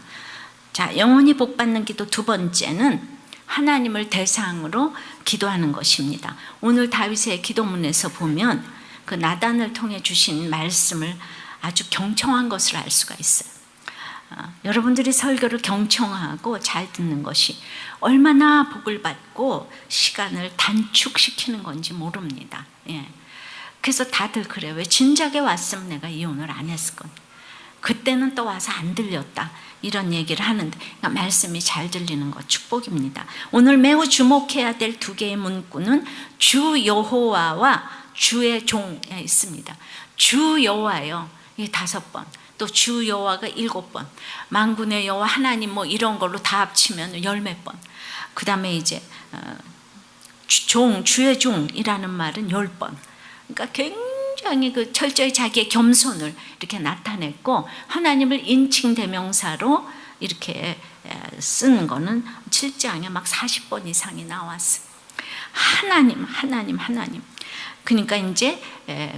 자, 영원히 복받는 기도 두 번째는 하나님을 대상으로 기도하는 것입니다. 오늘 다윗의 기도문에서 보면 그 나단을 통해 주신 말씀을 아주 경청한 것을 알 수가 있어요. 여러분들이 설교를 경청하고 잘 듣는 것이 얼마나 복을 받고 시간을 단축시키는 건지 모릅니다. 그래서 다들 그래요. 왜 진작에 왔으면 내가 이혼을 안 했을 건데, 그때는 또 와서 안 들렸다, 이런 얘기를 하는데, 그러니까 말씀이 잘 들리는 것 축복입니다. 오늘 매우 주목해야 될 두 개의 문구는 주 여호와와 주의 종에 있습니다. 주 여호와요, 이 5번, 또 주 여호와가 7번, 만군의 여호와 하나님 뭐 이런 걸로 다 합치면 10몇 번. 그 다음에 이제 주의 종이라는 말은 10번. 그러니까 굉장히 그 철저히 자기의 겸손을 이렇게 나타냈고, 하나님을 인칭 대명사로 이렇게 쓰는 거는 7장에 막 40번 이상이 나왔어요. 하나님, 하나님, 하나님. 그러니까 이제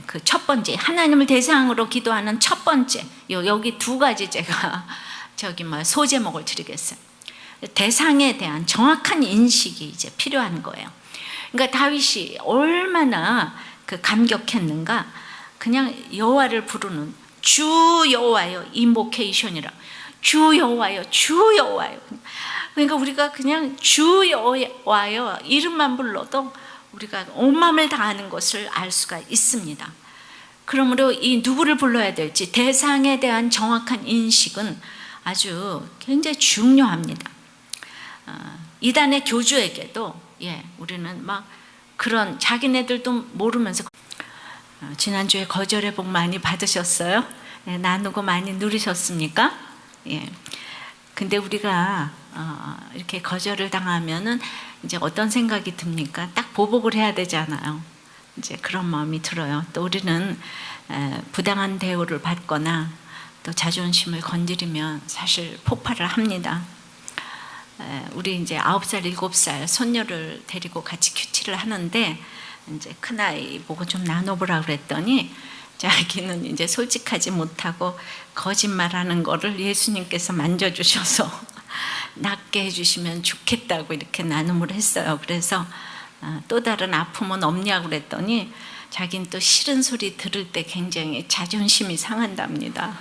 그 첫 번째, 하나님을 대상으로 기도하는 첫 번째, 여기 두 가지 제가 소제목을 드리겠어요. 대상에 대한 정확한 인식이 이제 필요한 거예요. 그러니까 다윗이 얼마나 그 감격했는가. 그냥 여호와를 부르는 주 여호와여 인보케이션이라. 주 여호와여, 주 여호와여. 그러니까 우리가 그냥 주 여호와여 이름만 불러도 우리가 온 마음을 다하는 것을 알 수가 있습니다. 그러므로 이 누구를 불러야 될지 대상에 대한 정확한 인식은 아주 굉장히 중요합니다. 이단의 교주에게도 우리는 막 그런 자기네들도 모르면서 지난주에 거절의 복 많이 받으셨어요? 나누고 많이 누리셨습니까? 근데 우리가 이렇게 거절을 당하면은 이제 어떤 생각이 듭니까? 딱 보복을 해야 되잖아요. 이제 그런 마음이 들어요. 또 우리는 부당한 대우를 받거나 또 자존심을 건드리면 사실 폭발을 합니다. 우리 이제 9살, 7살 손녀를 데리고 같이 큐티를 하는데 이제 큰아이 보고 좀 나눠보라 그랬더니 자기는 이제 솔직하지 못하고 거짓말하는 거를 예수님께서 만져주셔서 낫게 해주시면 좋겠다고 이렇게 나눔을 했어요. 그래서 또 다른 아픔은 없냐고 그랬더니 자기는 또 싫은 소리 들을 때 굉장히 자존심이 상한답니다.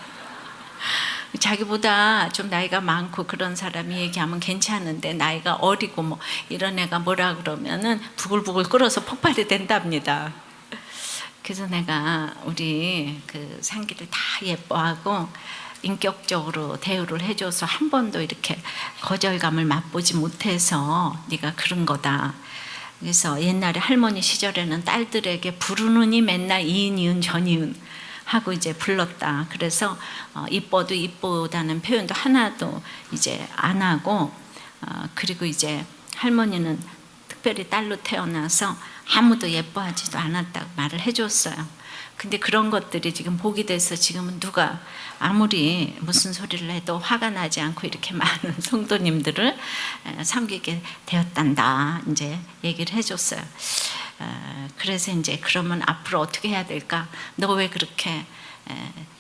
자기보다 좀 나이가 많고 그런 사람이 얘기하면 괜찮은데 나이가 어리고 뭐 이런 애가 뭐라 그러면은 부글부글 끓어서 폭발이 된답니다. 그래서 내가 우리 그 상기를 다 예뻐하고 인격적으로 대우를 해줘서 한 번도 이렇게 거절감을 맛보지 못해서 네가 그런 거다. 그래서 옛날에 할머니 시절에는 딸들에게 부르느니 맨날 이은 이은 전이은 하고 이제 불렀다. 그래서 이뻐도 이쁘다는 표현도 하나도 이제 안 하고 그리고 이제 할머니는 특별히 딸로 태어나서 아무도 예뻐하지도 않았다고 말을 해줬어요. 근데 그런 것들이 지금 복이 돼서 지금은 누가 아무리 무슨 소리를 해도 화가 나지 않고 이렇게 많은 성도님들을 섬기게 되었단다 이제 얘기를 해줬어요. 그래서 이제 그러면 앞으로 어떻게 해야 될까? 너 왜 그렇게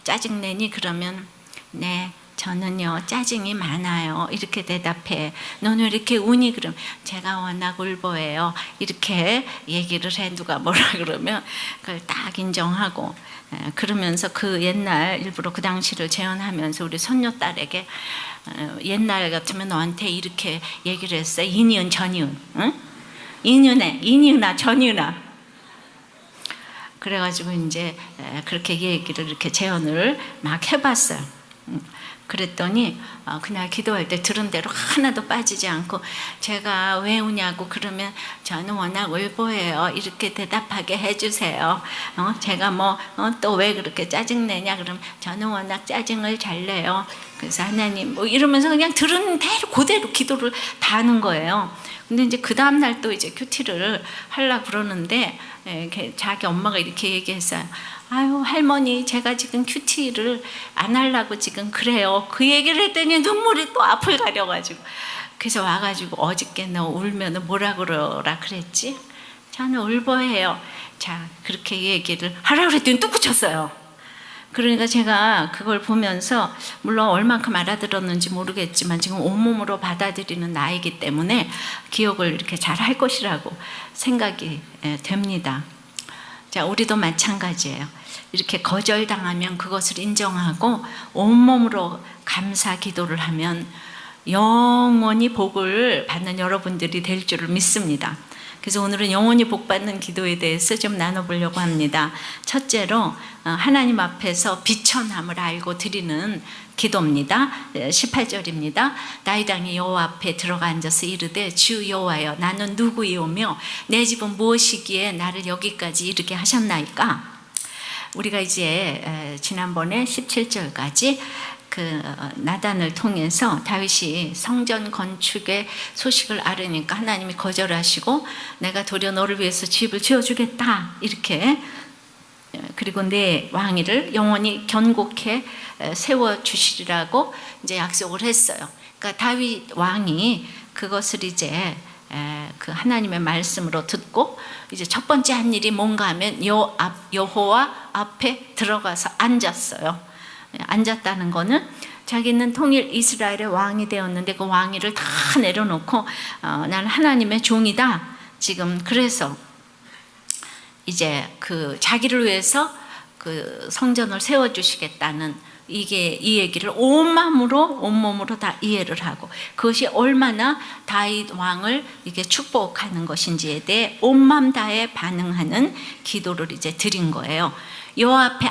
짜증내니? 그러면 네 저는요 짜증이 많아요 이렇게 대답해. 너는 왜 이렇게 우니? 그럼 제가 워낙 울보예요 이렇게 얘기를 해. 누가 뭐라 그러면 그걸 딱 인정하고 그러면서 그 옛날 일부러 그 당시를 재현하면서 우리 손녀딸에게 옛날 같으면 너한테 이렇게 얘기를 했어. 이니은 전이은 응? 이니은아 전이은아. 그래가지고 이제 그렇게 얘기를 이렇게 재현을 막 해봤어요. 그랬더니 그날 기도할 때 들은 대로 하나도 빠지지 않고 제가 왜 우냐고 그러면 저는 워낙 울보예요 이렇게 대답하게 해주세요. 제가 뭐 또 왜 그렇게 짜증내냐 그러면 저는 워낙 짜증을 잘 내요. 그래서 하나님 뭐 이러면서 그냥 들은 대로 그대로 기도를 다 하는 거예요. 근데 이제 그 다음날 또 이제 큐티를 하려고 그러는데 자기 엄마가 이렇게 얘기했어요. 아유 할머니 제가 지금 큐티를 안 하려고 지금 그래요. 그 얘기를 했더니 눈물이 또 앞을 가려가지고 그래서 와가지고 어저께 너 울면 뭐라 그러라 그랬지? 저는 울보해요. 자 그렇게 얘기를 하라고 그랬더니 또 붙였어요. 그러니까 제가 그걸 보면서 물론 얼만큼 알아들었는지 모르겠지만 지금 온몸으로 받아들이는 나이기 때문에 기억을 이렇게 잘 할 것이라고 생각이 됩니다. 자, 우리도 마찬가지예요. 이렇게 거절당하면 그것을 인정하고 온몸으로 감사 기도를 하면 영원히 복을 받는 여러분들이 될 줄을 믿습니다. 그래서 오늘은 영원히 복받는 기도에 대해서 좀 나눠보려고 합니다. 첫째로 하나님 앞에서 비천함을 알고 드리는 기도입니다. 18절입니다. 다윗왕이 여호와 앞에 들어가 앉아서 이르되 주 여호와여 나는 누구이오며 내 집은 무엇이기에 나를 여기까지 이르게 하셨나이까? 우리가 이제 지난번에 17절까지 그 나단을 통해서 다윗이 성전 건축의 소식을 알으니까 하나님이 거절하시고 내가 도리어 너를 위해서 집을 지어주겠다 이렇게 그리고 내 왕위를 영원히 견고케 세워주시리라고 이제 약속을 했어요. 그러니까 다윗 왕이 그것을 이제 그 하나님의 말씀으로 듣고 이제 첫 번째 한 일이 뭔가 하면 여호와 앞에 들어가서 앉았어요. 앉았다는 거는 자기는 통일 이스라엘의 왕이 되었는데 그 왕위를 다 내려놓고 나는 하나님의 종이다. 지금 그래서 이제 그 자기를 위해서 그 성전을 세워주시겠다는 이 얘기를 온 마음으로 온몸으로 다 이해를 하고 그것이 얼마나 다윗 왕을 이게 축복하는 것인지에 대해 온 마음 다해 반응하는 기도를 이제 드린 거예요. 여호와 앞에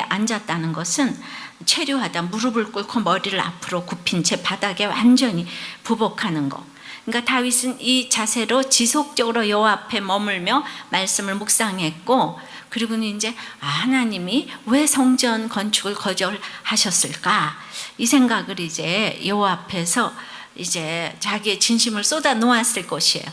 앉았다는 것은 체류하다 무릎을 꿇고 머리를 앞으로 굽힌 채 바닥에 완전히 부복하는 거. 그러니까 다윗은 이 자세로 지속적으로 여호와 앞에 머물며 말씀을 묵상했고, 그리고는 이제 하나님이 왜 성전 건축을 거절하셨을까 이 생각을 이제 여호와 앞에서 이제 자기의 진심을 쏟아 놓았을 것이에요.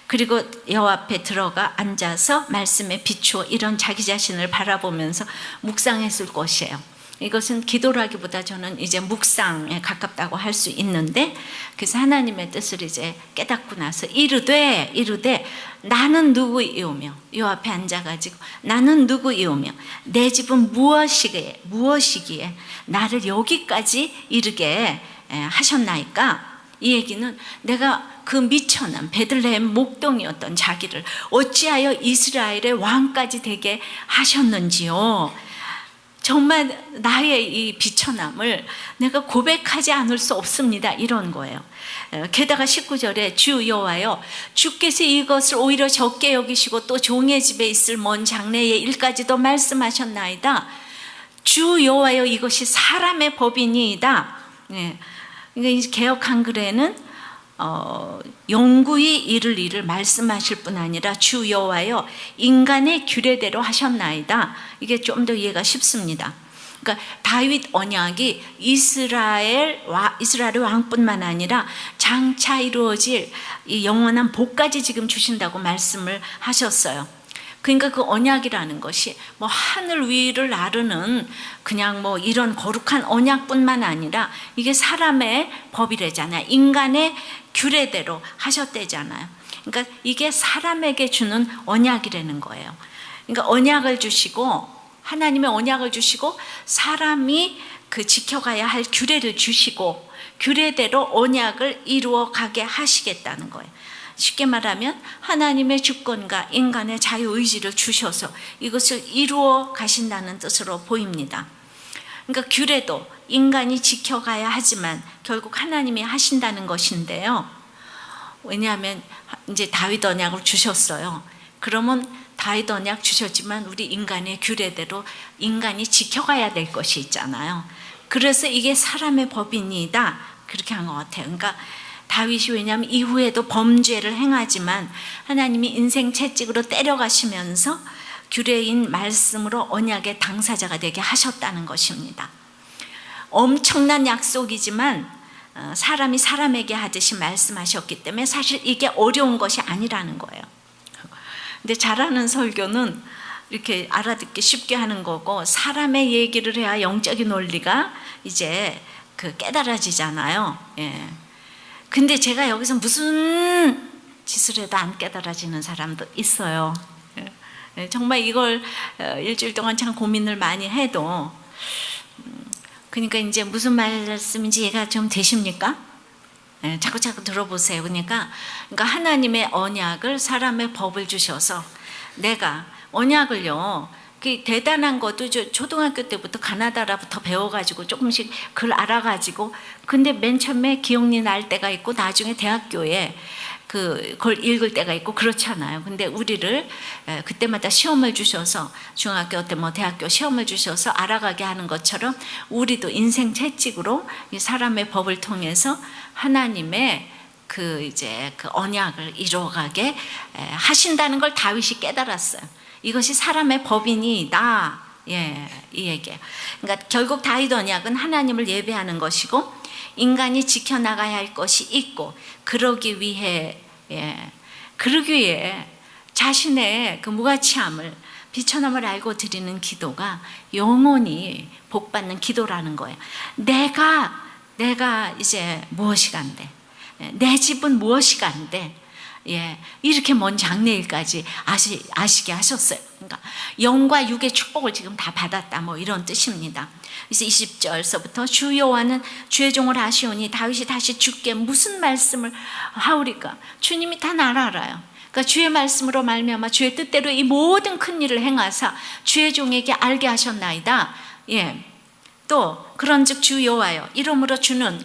그리고 여호와 앞에 들어가 앉아서 말씀에 비추어 이런 자기 자신을 바라보면서 묵상했을 것이에요. 이것은 기도라기보다 저는 이제 묵상에 가깝다고 할 수 있는데, 그래서 하나님의 뜻을 이제 깨닫고 나서 이르되 나는 누구이오며, 요 앞에 앉아가지고 나는 누구이오며 내 집은 무엇이기에 나를 여기까지 이르게 하셨나이까. 이 얘기는 내가 그 미천한 베들레헴 목동이었던 자기를 어찌하여 이스라엘의 왕까지 되게 하셨는지요. 정말 나의 이 비천함을 내가 고백하지 않을 수 없습니다. 이런 거예요. 게다가 19절에 주 여호와여, 주께서 이것을 오히려 적게 여기시고 또 종의 집에 있을 먼 장래의 일까지도 말씀하셨나이다. 주 여호와여, 이것이 사람의 법이니이다. 그러니까 개역 한글에는 영구히 이를 일을 말씀하실 뿐 아니라 주 여호와여 인간의 규례대로 하셨나이다. 이게 좀 더 이해가 쉽습니다. 그러니까 다윗 언약이 이스라엘의 왕뿐만 아니라 장차 이루어질 이 영원한 복까지 지금 주신다고 말씀을 하셨어요. 그러니까 그 언약이라는 것이 뭐 하늘 위를 나르는 그냥 뭐 이런 거룩한 언약뿐만 아니라 이게 사람의 법이래잖아요. 인간의 규례대로 하셨대잖아요. 그러니까 이게 사람에게 주는 언약이라는 거예요. 그러니까 언약을 주시고, 하나님의 언약을 주시고 사람이 그 지켜가야 할 규례를 주시고 규례대로 언약을 이루어 가게 하시겠다는 거예요. 쉽게 말하면 하나님의 주권과 인간의 자유의지를 주셔서 이것을 이루어 가신다는 뜻으로 보입니다. 그러니까 규례도 인간이 지켜가야 하지만 결국 하나님이 하신다는 것인데요. 왜냐하면 이제 다윗 언약을 주셨어요. 그러면 다윗 언약 주셨지만 우리 인간의 규례대로 인간이 지켜가야 될 것이 있잖아요. 그래서 이게 사람의 법이니이다. 그렇게 한 것 같아요. 그러니까 다윗이 왜냐하면 이후에도 범죄를 행하지만 하나님이 인생 채찍으로 때려가시면서 규례인 말씀으로 언약의 당사자가 되게 하셨다는 것입니다. 엄청난 약속이지만 사람이 사람에게 하듯이 말씀하셨기 때문에 사실 이게 어려운 것이 아니라는 거예요. 근데 잘하는 설교는 이렇게 알아듣기 쉽게 하는 거고, 사람의 얘기를 해야 영적인 논리가 이제 그 깨달아지잖아요. 예. 근데 제가 여기서 무슨 짓을 해도 안 깨달아지는 사람도 있어요. 정말 이걸 일주일 동안 참 고민을 많이 해도, 그러니까 이제 무슨 말씀인지 이해가 좀 되십니까? 자꾸 들어보세요. 그러니까 하나님의 언약을, 사람의 법을 주셔서 내가 언약을요, 그 대단한 것도 초등학교 때부터 가나다라부터 배워가지고 조금씩 그걸 알아가지고, 근데 맨 처음에 기억이 날 때가 있고 나중에 대학교에 그걸 읽을 때가 있고 그렇잖아요. 근데 우리를 그때마다 시험을 주셔서, 중학교 때 뭐 대학교 시험을 주셔서 알아가게 하는 것처럼 우리도 인생 채찍으로 이 사람의 법을 통해서 하나님의 그 언약을 이루어가게 하신다는 걸 다윗이 깨달았어요. 이것이 사람의 법이니이다. 예, 이 얘기예요. 그러니까 결국 다윗 언약은 하나님을 예배하는 것이고 인간이 지켜나가야 할 것이 있고, 그러기 위해 자신의 그 무가치함을, 비천함을 알고 드리는 기도가 영원히 복받는 기도라는 거예요. 내가 이제 무엇이 간대, 내 집은 무엇이 간대, 예, 이렇게 먼 장래일까지 아시게 하셨어요. 그러니까 영과 육의 축복을 지금 다 받았다, 뭐 이런 뜻입니다. 그래서 20절서부터 주 여호와는 주의 종을 아시오니 다윗이 다시 주께 무슨 말씀을 하오리까? 주님이 다 날 알아요. 그러니까 주의 말씀으로 말미암아 주의 뜻대로 이 모든 큰 일을 행하사 주의 종에게 알게 하셨나이다. 예, 또 그런즉 주 여호와여, 이러므로 주는